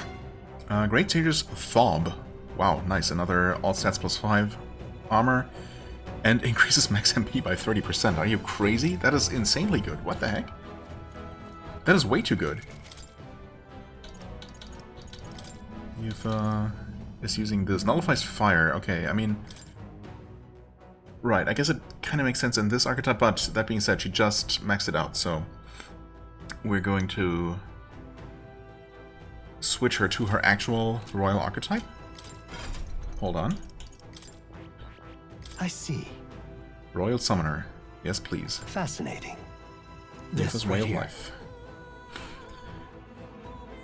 Great Sage's Fob. Wow, nice. Another all stats plus 5 armor. And increases max MP by 30%. Are you crazy? That is insanely good. What the heck? That is way too good. You've, is using this. Nullifies fire. Okay, I mean... Right, I guess it kind of makes sense in this archetype, but that being said, she just maxed it out, so... We're going to... switch her to her actual royal archetype. Hold on. I see. Royal Summoner. Yes, please. Fascinating. This is right way of here. life.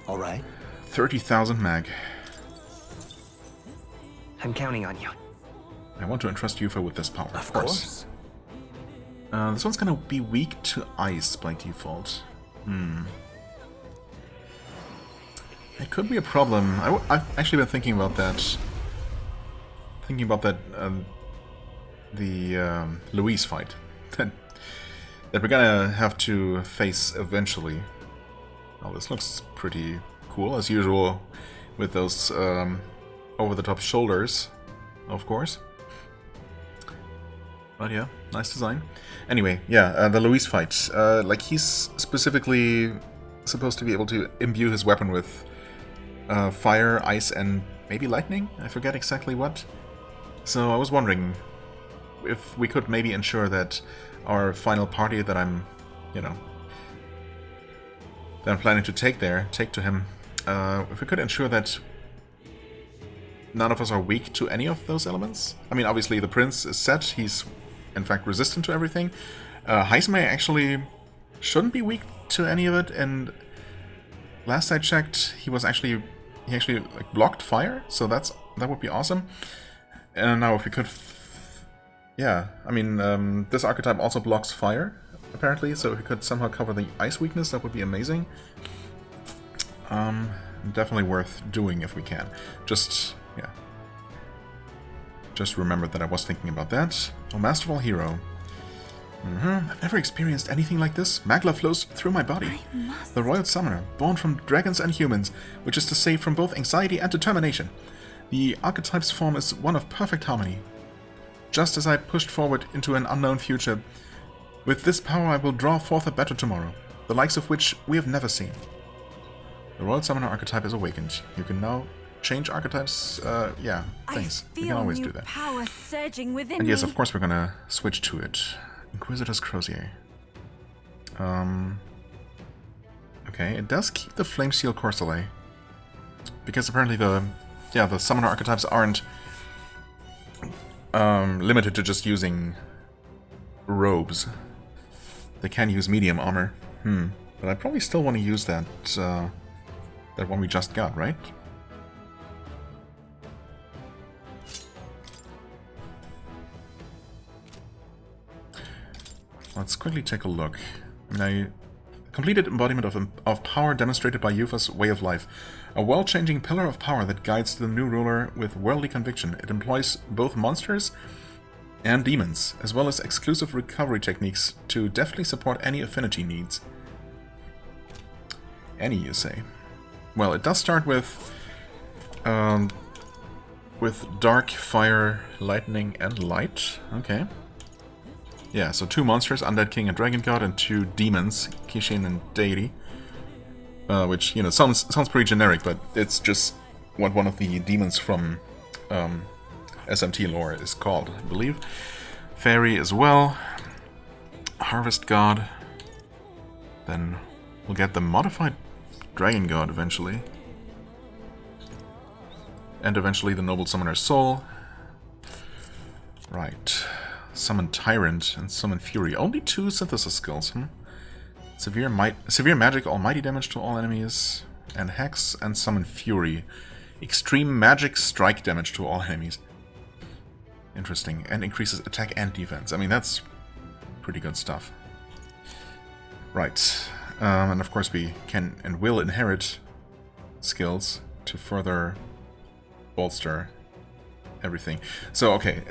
All right. 30,000 mag. I'm counting on you. I want to entrust Yufa with this power, of course. This one's gonna be weak to ice by default. It could be a problem. I've actually been thinking about that. The Louise fight that we're gonna have to face eventually. Oh, this looks pretty cool, as usual, with those over-the-top shoulders, of course. But yeah, nice design. Anyway, yeah, the Louise fight. Like, he's specifically supposed to be able to imbue his weapon with fire, ice, and maybe lightning? I forget exactly what. So I was wondering if we could maybe ensure that our final party that I'm planning to take to him, if we could ensure that none of us are weak to any of those elements. I mean, obviously the prince is set. He's, in fact, resistant to everything. Heismay actually shouldn't be weak to any of it, and last I checked, he actually like, blocked fire, so that would be awesome. And now if we could... yeah, I mean, this archetype also blocks fire, apparently, so if we could somehow cover the ice weakness, that would be amazing. Definitely worth doing if we can. Just, yeah. Just remembered that I was thinking about that. Oh, Masterful Hero. I've never experienced anything like this. Magla flows through my body. The Royal Summoner, born from dragons and humans, which is to say from both anxiety and determination. The archetype's form is one of perfect harmony. Just as I pushed forward into an unknown future, with this power I will draw forth a better tomorrow, the likes of which we have never seen. The Royal Summoner archetype is awakened. You can now change archetypes. Yeah, thanks. We can always do that. Power surging within and yes, me. of course we're gonna switch to it. Inquisitor's Crozier. Okay, it does keep the Flame Seal Corselet. Because apparently the summoner archetypes aren't limited to just using robes. They can use medium armor. But I probably still want to use that that one we just got, right? Let's quickly take a look. I mean, completed embodiment of power demonstrated by Yufa's way of life. A world-changing pillar of power that guides the new ruler with worldly conviction. It employs both monsters and demons, as well as exclusive recovery techniques to deftly support any affinity needs. Any, you say? Well, it does start with dark, fire, lightning, and light. Okay. Yeah, so 2 monsters, Undead King and Dragon God, and 2 demons, Kishin and Deity. Which, you know, sounds pretty generic, but it's just what one of the demons from SMT lore is called, I believe. Fairy as well. Harvest God. Then we'll get the modified Dragon God eventually. And eventually the Noble Summoner's Soul. Right. Summon Tyrant and Summon Fury. Only 2 synthesis skills, Severe Magic, Almighty Damage to all enemies. And Hex and Summon Fury. Extreme Magic, Strike Damage to all enemies. Interesting. And increases attack and defense. I mean, that's pretty good stuff. Right. And of course we can and will inherit skills to further bolster everything. So, okay,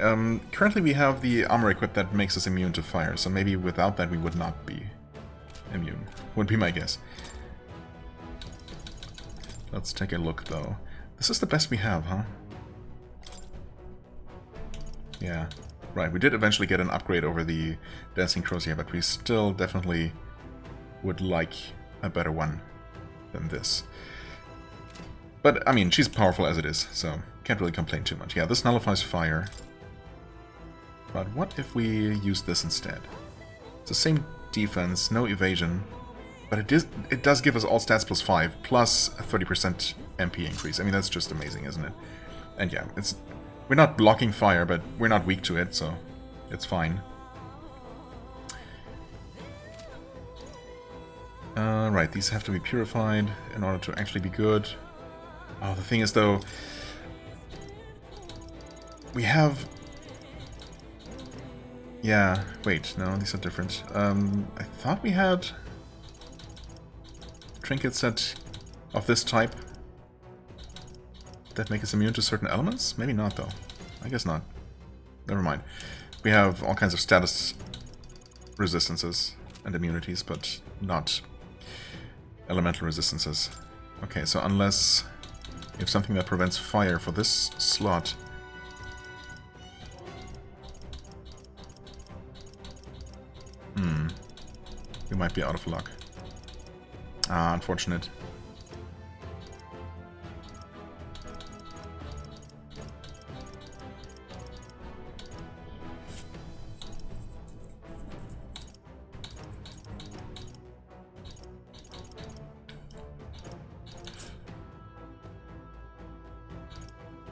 currently we have the armor equipped that makes us immune to fire, so maybe without that we would not be immune, would be my guess. Let's take a look, though. This is the best we have, huh? Yeah, right, we did eventually get an upgrade over the Dancing Crozier, but we still definitely would like a better one than this. But, I mean, she's powerful as it is, so can't really complain too much. Yeah, this nullifies fire. But what if we use this instead? It's the same defense, no evasion, but it does give us all stats plus 5, plus a 30% MP increase. I mean, that's just amazing, isn't it? And yeah, we're not blocking fire, but we're not weak to it, so it's fine. Right, these have to be purified in order to actually be good. Oh, the thing is, though, we have... Yeah, wait, no, these are different. I thought we had trinkets that of this type that make us immune to certain elements? Maybe not, though. I guess not. Never mind. We have all kinds of status resistances and immunities, but not elemental resistances. Okay, so unless you have something that prevents fire for this slot... we might be out of luck. Ah, unfortunate.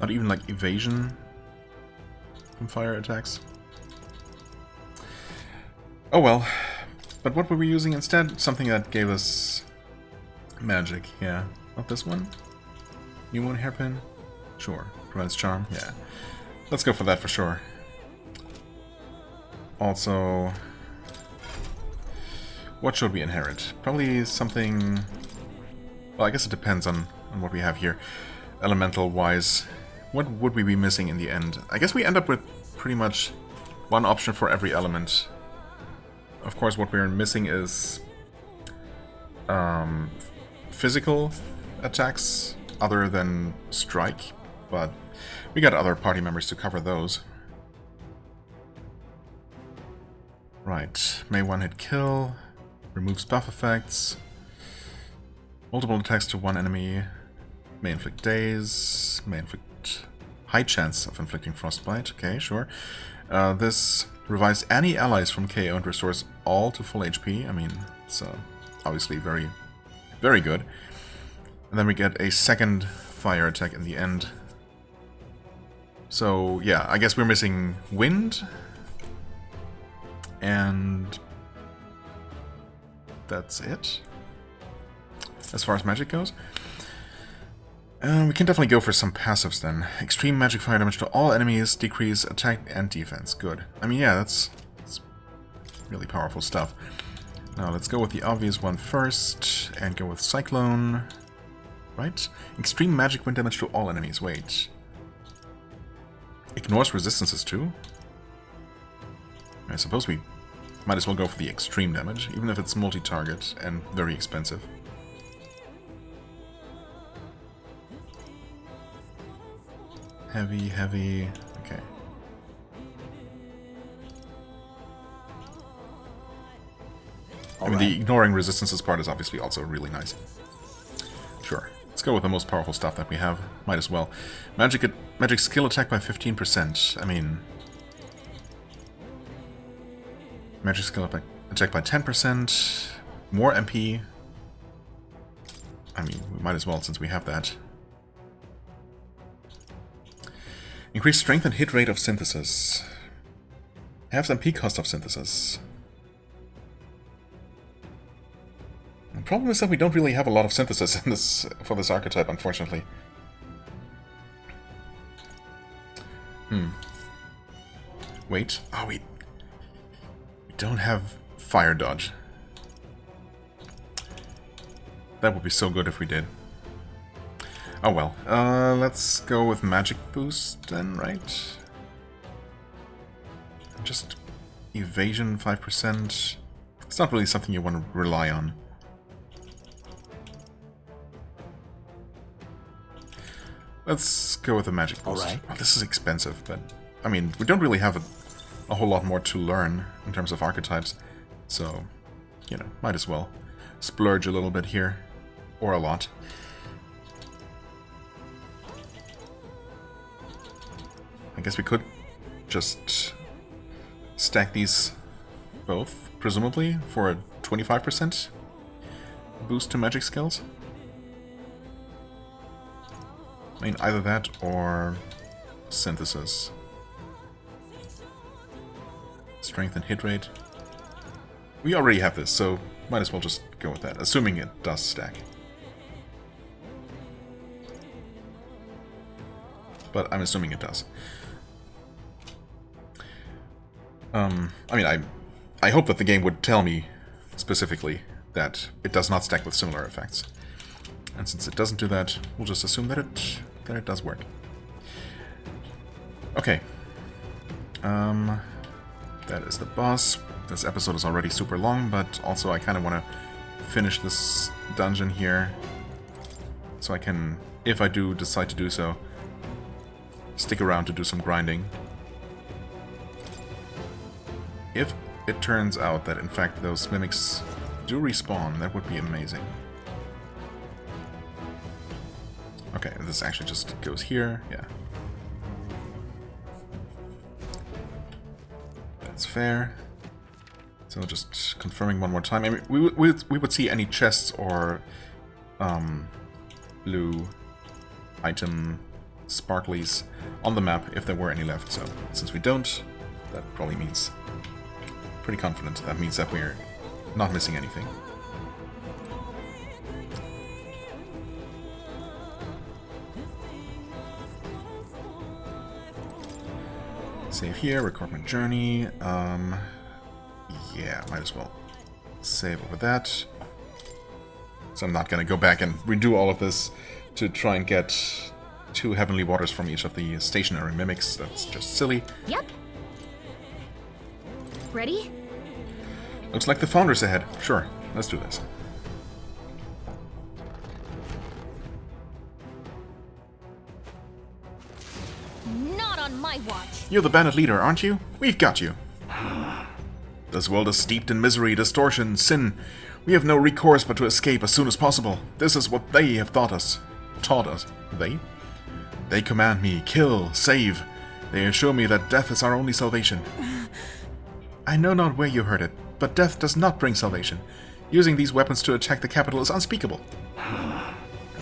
Not even like evasion from fire attacks. Oh well. But what were we using instead? Something that gave us magic, yeah. Not this one? New Moon Hairpin? Sure. Provides charm? Yeah. Let's go for that for sure. Also, what should we inherit? Probably something... Well, I guess it depends on what we have here. Elemental-wise, what would we be missing in the end? I guess we end up with pretty much one option for every element. Of course, what we're missing is physical attacks other than strike, but we got other party members to cover those. Right, may one-hit kill, removes buff effects, multiple attacks to one enemy, may inflict daze, may inflict high chance of inflicting frostbite, okay, sure. This revives any allies from KO and restores all to full HP. I mean, it's obviously very, very good. And then we get a second fire attack in the end. So, yeah, I guess we're missing wind. And that's it, as far as magic goes. We can definitely go for some passives then. Extreme magic fire damage to all enemies, decrease attack and defense. Good. I mean, yeah, that's really powerful stuff. Now let's go with the obvious one first, and go with Cyclone. Right? Extreme magic wind damage to all enemies. Wait. Ignores resistances too? I suppose we might as well go for the extreme damage, even if it's multi-target and very expensive. Heavy, heavy, okay. I mean, the ignoring resistances part is obviously also really nice. Sure, let's go with the most powerful stuff that we have. Might as well. Magic skill attack by 15%. I mean... Magic skill attack by 10%. More MP. I mean, we might as well since we have that. Increase strength and hit rate of synthesis. Halves MP cost of synthesis. The problem is that we don't really have a lot of synthesis in this for this archetype, unfortunately. Wait. Oh, we don't have fire dodge. That would be so good if we did. Oh well, let's go with magic boost then, right? Just evasion 5%. It's not really something you want to rely on. Let's go with the magic boost. Alright. Well, this is expensive, but I mean, we don't really have a whole lot more to learn in terms of archetypes, so, you know, might as well splurge a little bit here, or a lot. I guess we could just stack these both, presumably, for a 25% boost to magic skills. I mean, either that or synthesis. Strength and hit rate. We already have this, so might as well just go with that, assuming it does stack. But I'm assuming it does. I mean, I hope that the game would tell me specifically that it does not stack with similar effects. And since it doesn't do that, we'll just assume that it does work. Okay. That is the boss. This episode is already super long, but also I kind of want to finish this dungeon here, so I can, if I do decide to do so, stick around to do some grinding. If it turns out that in fact those mimics do respawn, that would be amazing. Okay, this actually just goes here, yeah. That's fair. So just confirming one more time. I mean, we would see any chests or blue item sparklies on the map if there were any left. So since we don't, that probably means pretty confident. That means that we're not missing anything. Save here, record my journey. Yeah, might as well save over that. So I'm not gonna go back and redo all of this to try and get 2 heavenly waters from each of the stationary mimics. That's just silly. Yep. Ready? Looks like the Founder's ahead. Sure, let's do this. Not on my watch. You're the bandit leader, aren't you? We've got you. This world is steeped in misery, distortion, sin. We have no recourse but to escape as soon as possible. This is what they have taught us. They? They command me, kill, save. They assure me that death is our only salvation. I know not where you heard it, but death does not bring salvation. Using these weapons to attack the capital is unspeakable.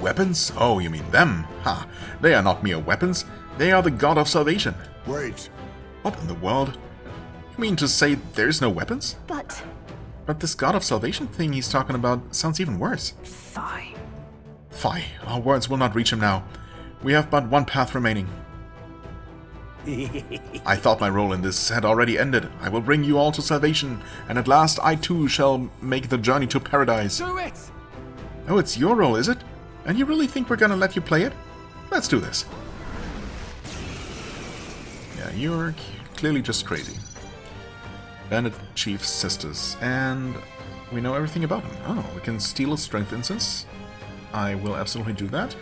Weapons? Oh, you mean them? Ha! They are not mere weapons. They are the god of salvation. Wait. What in the world? You mean to say there's no weapons? But this god of salvation thing he's talking about sounds even worse. fine. Fie, our words will not reach him now. We have but one path remaining. I thought my role in this had already ended. I will bring you all to salvation, and at last I too shall make the journey to paradise. Do it! Oh, it's your role, is it? And you really think we're gonna let you play it? Let's do this. Yeah, you're clearly just crazy. Bandit Chief's sisters, and we know everything about them. Oh, we can steal a strength instance. I will absolutely do that.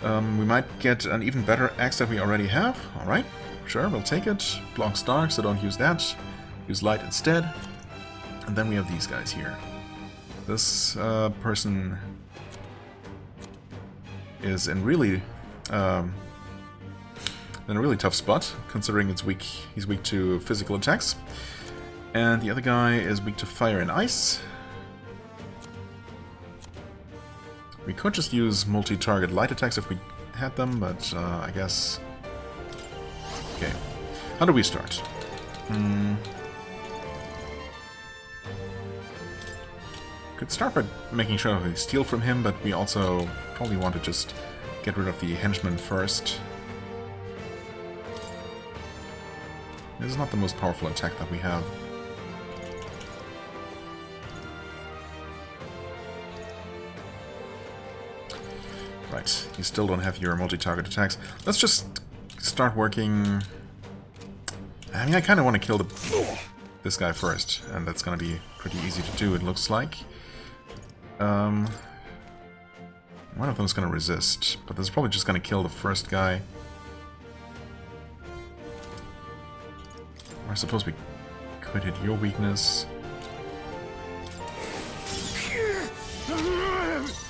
We might get an even better axe that we already have. Alright, sure, we'll take it. Blocks dark, so don't use that. Use light instead. And then we have these guys here. This person is in really tough spot, considering he's weak to physical attacks. And the other guy is weak to fire and ice. We could just use multi-target light attacks if we had them, but I guess... Okay. How do we start? Could start by making sure we steal from him, but we also probably want to just get rid of the henchman first. This is not the most powerful attack that we have. Right, you still don't have your multi-target attacks. Let's just start working... I mean, I kind of want to kill this guy first, and that's going to be pretty easy to do, it looks like. One of them is going to resist, but this is probably just going to kill the first guy. I suppose we could hit your weakness.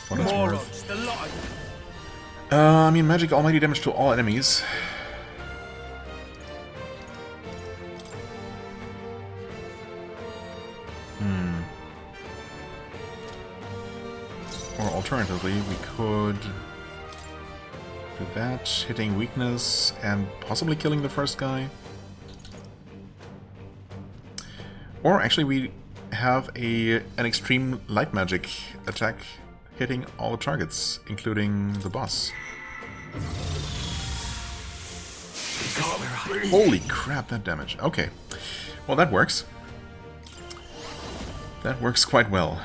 What it's worth. I mean, magic almighty damage to all enemies. Or alternatively, we could do that, hitting weakness and possibly killing the first guy. Or actually we have an extreme light magic attack hitting all the targets, including the boss. Holy crap, that damage. Okay. Well, that works. That works quite well.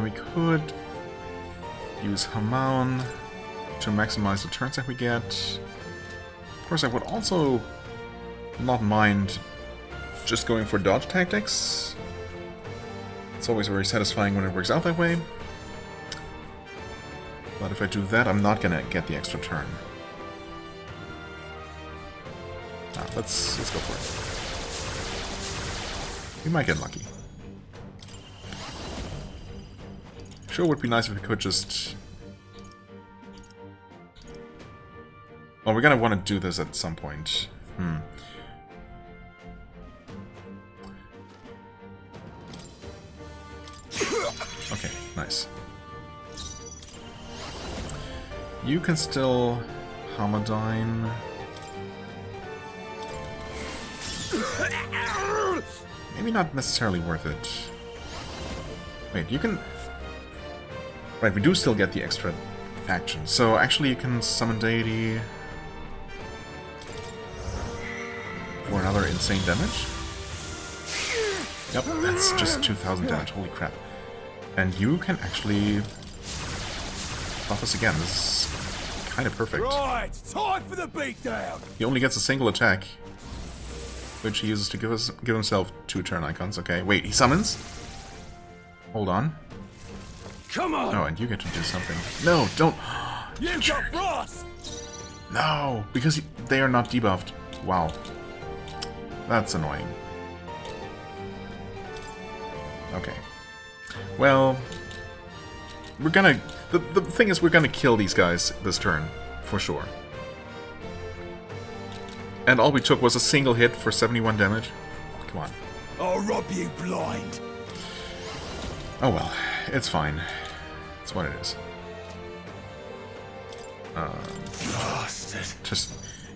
We could use Hamaun to maximize the turns that we get. Of course, I would also not mind just going for dodge tactics. It's always very satisfying when it works out that way. But if I do that, I'm not gonna get the extra turn. Let's go for it. We might get lucky. Sure would be nice if we could just... Well, we're gonna want to do this at some point. Okay, nice. You can still Homodyne. Maybe not necessarily worth it. Wait, you can... Right, we do still get the extra action. So actually you can summon deity for another insane damage. Yep, that's just 2000 damage, holy crap. And you can actually buff us again. This is kind of perfect. Right, time for the beatdown. He only gets a single attack, which he uses to give himself 2 turn icons. Okay, wait, he summons? Hold on. Come on! Oh, and you get to do something. No, don't. You got frost! No, because they are not debuffed. Wow. That's annoying. Okay. Well, we're gonna... The thing is, we're gonna kill these guys this turn, for sure. And all we took was a single hit for 71 damage. Come on. I'll rob you blind. Oh well, it's fine. It's what it is. Bastard. Just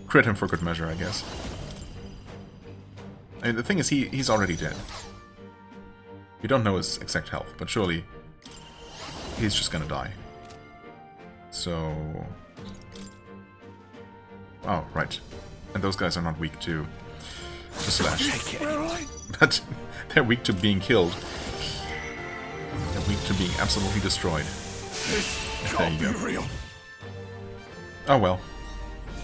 crit him for good measure, I guess. I mean, the thing is, he's already dead. We don't know his exact health, but surely he's just gonna die. So... Oh, right. And those guys are not weak to slash. But they're weak to being killed. They're weak to being absolutely destroyed. There you go. Oh well.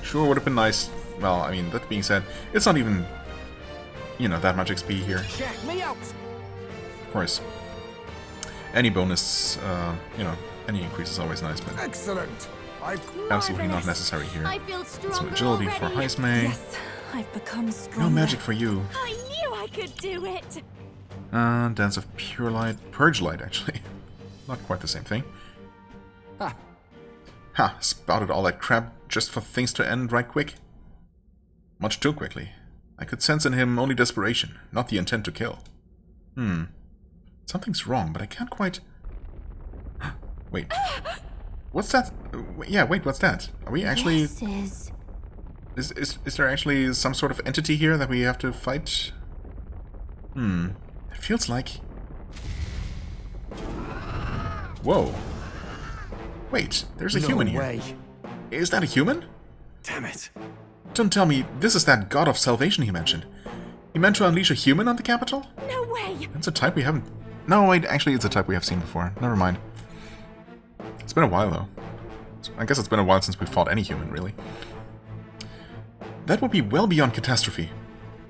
Sure would have been nice. Well, I mean, that being said, it's not even, you know, that much XP here. Check me out. Of course. Any bonus, you know, any increase is always nice, but excellent. Absolutely not necessary here. I feel stronger Some agility already. for Heismay. Yes, I've become stronger. No magic for you. I knew I could do it. Dance of Pure Light. Purge Light, actually. Not quite the same thing. Ha! Spouted all that crap just for things to end right quick. Much too quickly. I could sense in him only desperation, not the intent to kill. Something's wrong, but I can't quite... Wait. What's that? Yeah, wait, what's that? Are we actually... Is there actually some sort of entity here that we have to fight? It feels like... Whoa. Wait, there's a human here. Is that a human? Damn it. Don't tell me this is that god of salvation he mentioned. He meant to unleash a human on the capital? No way. That's a type we haven't... No, wait, actually it's a type we have seen before. Never mind. It's been a while, though. I guess it's been a while since we fought any human, really. That would be well beyond catastrophe.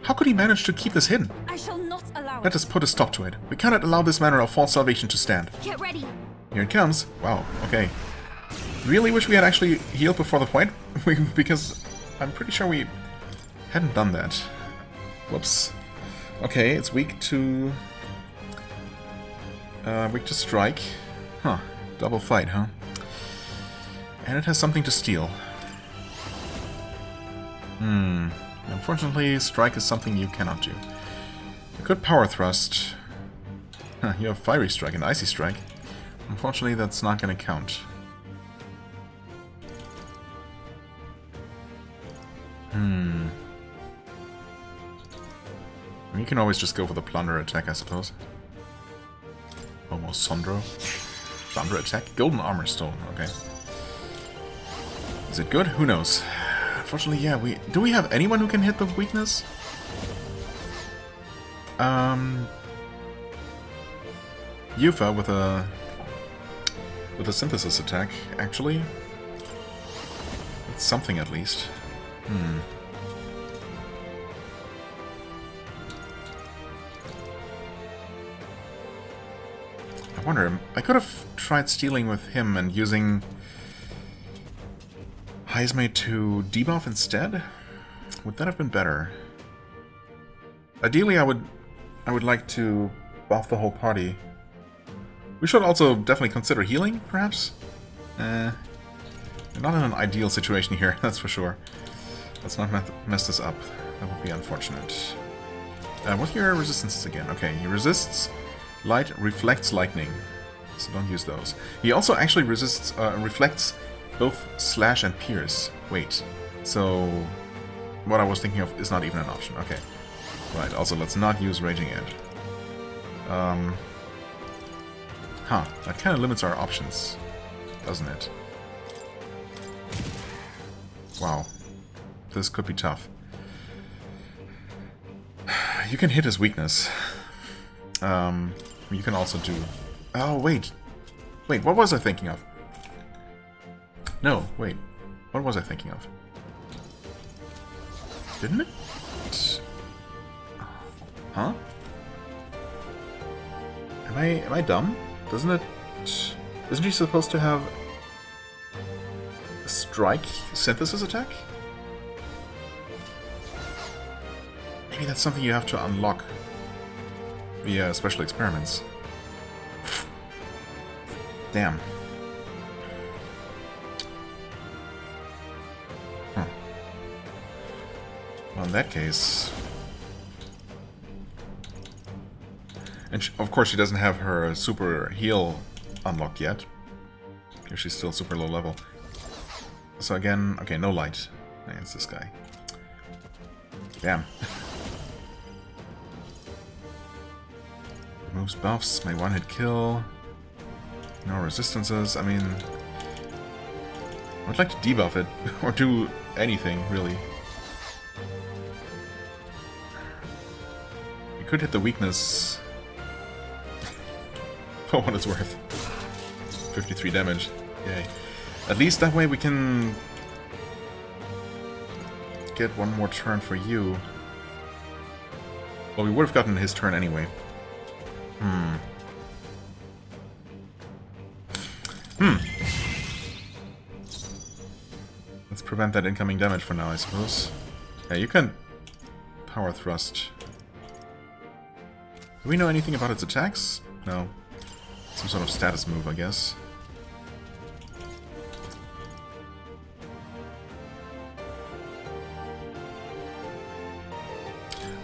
How could he manage to keep this hidden? I shall not allow Let it. us put a stop to it. We cannot allow this manner of false salvation to stand. Get ready. Here it comes. Wow, okay. Really wish we had actually healed before the fight, because I'm pretty sure we hadn't done that. Whoops. Okay, it's weak to strike. Huh. Double fight, huh? And it has something to steal. Unfortunately, strike is something you cannot do. You could power thrust. Huh, you have fiery strike and icy strike. Unfortunately, that's not going to count. You can always just go for the plunder attack, I suppose. Almost Sondro. Plunder attack? Golden armor stone, okay. Is it good? Who knows? Unfortunately, yeah, do we have anyone who can hit the weakness? Yufa with a synthesis attack, actually. It's something at least. I wonder, I could have tried stealing with him and using Heismay to debuff instead? Would that have been better? Ideally, I would like to buff the whole party. We should also definitely consider healing, perhaps? We're not in an ideal situation here, that's for sure. Let's not mess this up. That would be unfortunate. What are your resistances again? Okay, he resists light, reflects lightning. So don't use those. He also actually resists, reflects Both slash and pierce. Wait. So what I was thinking of is not even an option. Okay. Right, also let's not use Raging Edge. That kind of limits our options, doesn't it? Wow. This could be tough. You can hit his weakness. You can also do... Oh, wait. Wait, what was I thinking of? No, wait. What was I thinking of? Didn't it? Huh? Am I dumb? Doesn't it... Isn't he supposed to have a strike synthesis attack? Maybe that's something you have to unlock via special experiments. Damn. Well, in that case... And of course she doesn't have her super heal unlocked yet. Because she's still super low level. So again, okay, no light. Yeah, it's this guy. Damn. Removes buffs, may one-hit kill. No resistances, I mean... I'd like to debuff it, or do anything, really. You could hit the weakness... for what it's worth. 53 damage, yay. At least that way we can... get one more turn for you. Well, we would have gotten his turn anyway. Let's prevent that incoming damage for now, I suppose. Yeah, you can power thrust. Do we know anything about its attacks? No. Some sort of status move, I guess.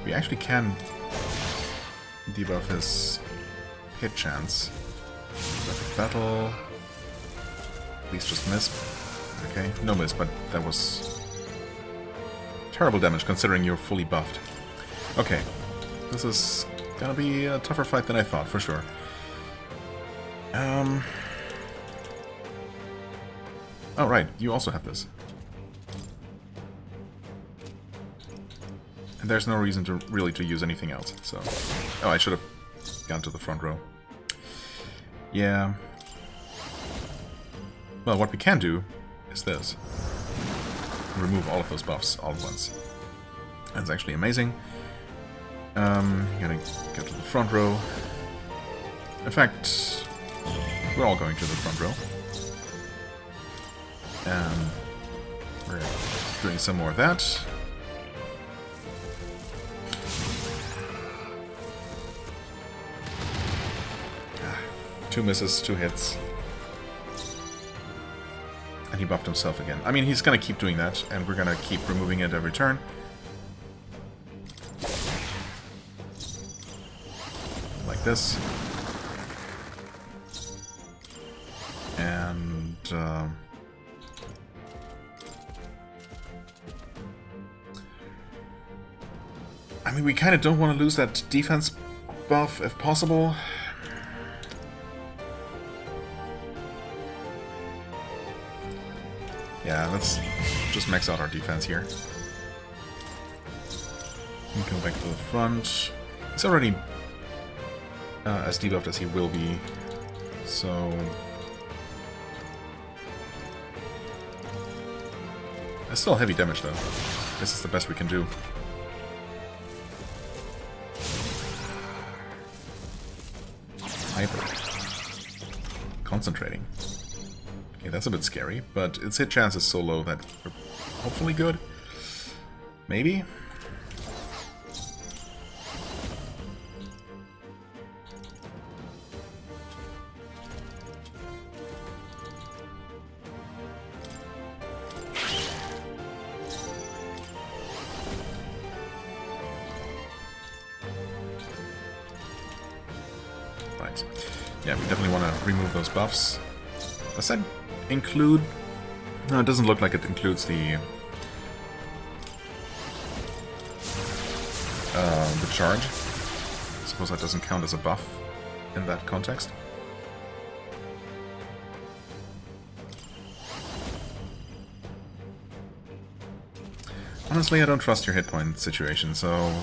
We actually can debuff his hit chance. Perfect battle. Please just miss. Okay, no miss, but that was terrible damage considering you're fully buffed. Okay, this is gonna be a tougher fight than I thought, for sure. Oh right, you also have this. And there's no reason to really to use anything else, so... Oh, I should have gone to the front row. Yeah. Well, what we can do is this. Remove all of those buffs all at once. That's actually amazing. You're gonna go to the front row. In fact, we're all going to the front row. And we're doing some more of that. Two misses, 2 hits. And he buffed himself again. I mean, he's gonna keep doing that, and we're gonna keep removing it every turn. Like this. And... I mean, we kind of don't want to lose that defense buff if possible. Yeah, let's just max out our defense here. We can go back to the front. He's already as debuffed as he will be, so... That's still heavy damage though. This is the best we can do. Hyper. Concentrating. Okay, that's a bit scary, but its hit chance is so low that we're hopefully good. Maybe? Right. Yeah, we definitely want to remove those buffs. Does that include No, it doesn't look like it includes the charge. I suppose that doesn't count as a buff in that context. Honestly, I don't trust your hit point situation, so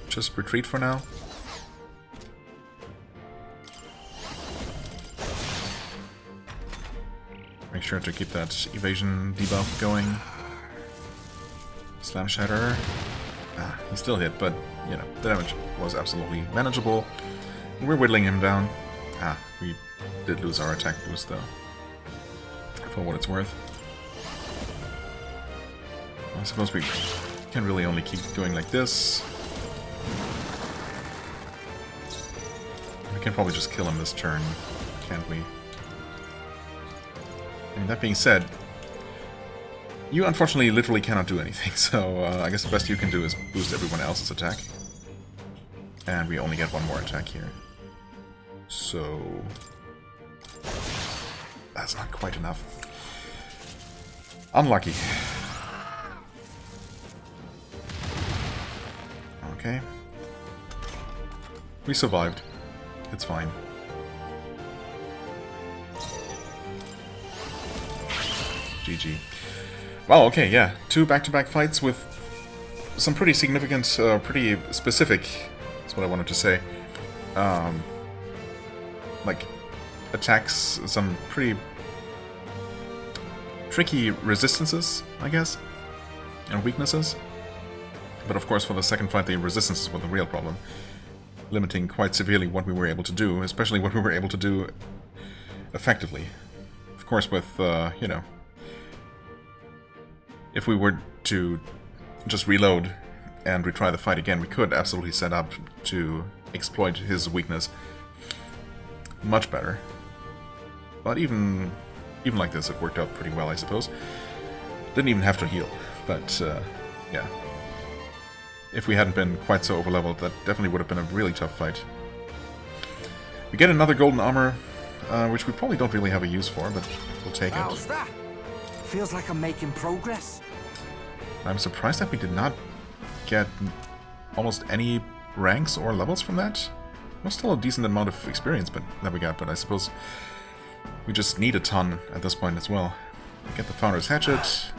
just retreat for now. Make sure to keep that evasion debuff going. Slam Shatter. Ah, he still hit, but, you know, the damage was absolutely manageable. We're whittling him down. Ah, we did lose our attack boost, though. For what it's worth. I suppose we can really only keep going like this. We can probably just kill him this turn, can't we? I mean, that being said, you unfortunately literally cannot do anything, so I guess the best you can do is boost everyone else's attack. And we only get one more attack here. So that's not quite enough. Unlucky. Okay. We survived. It's fine. GG. Wow, okay, yeah. 2 back-to-back fights with some pretty significant, pretty specific, that's what I wanted to say, like, attacks, some pretty tricky resistances, I guess, and weaknesses. But of course, for the second fight, the resistances were the real problem, limiting quite severely what we were able to do, especially what we were able to do effectively. Of course, with, you know, if we were to just reload and retry the fight again, we could absolutely set up to exploit his weakness much better. But even like this, it worked out pretty well, I suppose. Didn't even have to heal, but yeah. If we hadn't been quite so overleveled, that definitely would have been a really tough fight. We get another golden armor, which we probably don't really have a use for, but we'll take it. How's that? Feels like I'm making progress. I'm surprised that we did not get almost any ranks or levels from that. It was still a decent amount of experience that we got, but I suppose we just need a ton at this point as well. Get the Founder's Hatchet.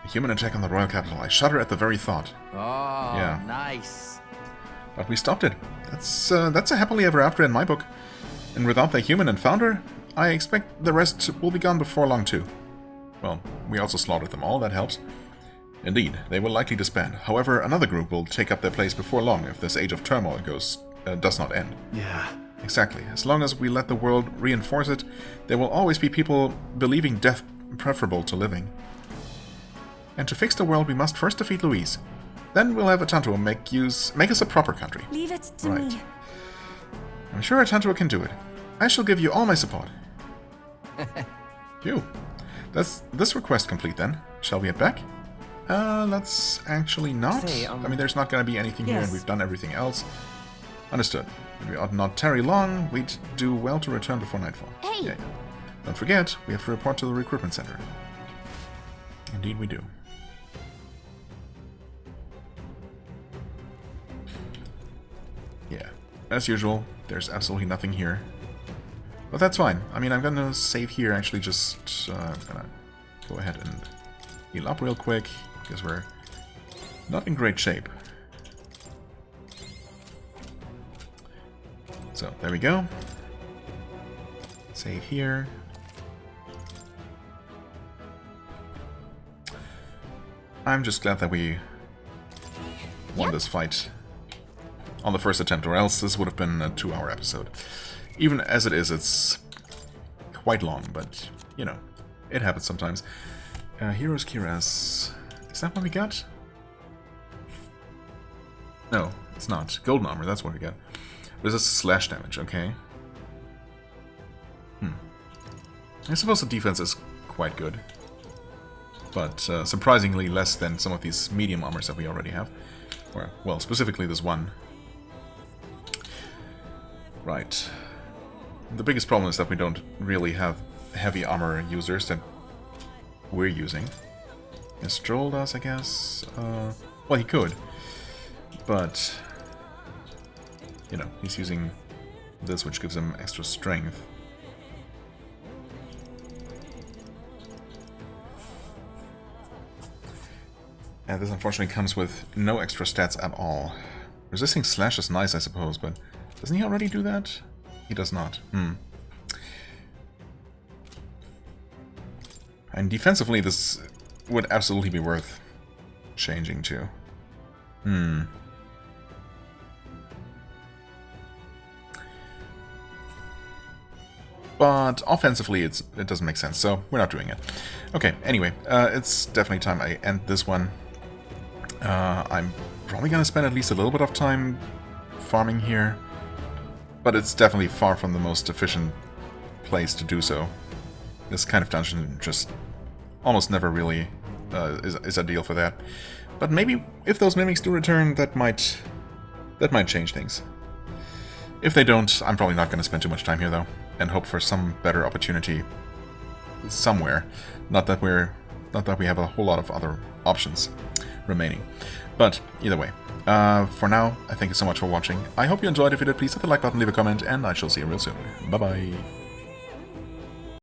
A human attack on the Royal Capital. I shudder at the very thought. Oh, yeah. Nice. But we stopped it. That's a happily ever after in my book. And without the human and Founder, I expect the rest will be gone before long too. Well, we also slaughtered them all, that helps. Indeed, they will likely disband. However, another group will take up their place before long if this age of turmoil does not end. Yeah. Exactly. As long as we let the world reinforce it, there will always be people believing death preferable to living. And to fix the world, we must first defeat Louise. Then we'll have Atantua make us a proper country. Leave it to right. me. I'm sure Atantua can do it. I shall give you all my support. Phew. That's this request complete then. Shall we head back? Let's actually not. I mean, there's not going to be anything here, and we've done everything else. Understood. We ought not tarry long. We'd do well to return before nightfall. Hey! Yeah. Don't forget, we have to report to the recruitment center. Indeed we do. Yeah. As usual, there's absolutely nothing here. But that's fine. I mean, I'm going to save here, actually, just I'm going to go ahead and heal up real quick, because we're not in great shape. So, there we go. Save here. I'm just glad that we won this fight on the first attempt, or else this would have been a 2-hour episode. Even as it is, it's quite long, but, you know, it happens sometimes. Heroes Kiras. Is that what we got? No, it's not. Golden armor, that's what we got. This is slash damage, okay. I suppose the defense is quite good. But surprisingly less than some of these medium armors that we already have. Or, well, specifically this one. Right. The biggest problem is that we don't really have heavy armor users that we're using. Yes, Joel does, I guess. Well, he could. But, you know, he's using this, which gives him extra strength. And this unfortunately comes with no extra stats at all. Resisting slash is nice, I suppose, but doesn't he already do that? He does not. And defensively, this would absolutely be worth changing to. But offensively, it doesn't make sense, so we're not doing it. Okay, anyway, it's definitely time I end this one. I'm probably gonna spend at least a little bit of time farming here, but it's definitely far from the most efficient place to do so. This kind of dungeon just almost never really is ideal for that. But maybe if those mimics do return, that might change things. If they don't, I'm probably not going to spend too much time here though, and hope for some better opportunity somewhere. Not that we have a whole lot of other options remaining. But either way, for now, I thank you so much for watching. I hope you enjoyed. If you did, please hit the like button, leave a comment, and I shall see you real soon. Bye bye.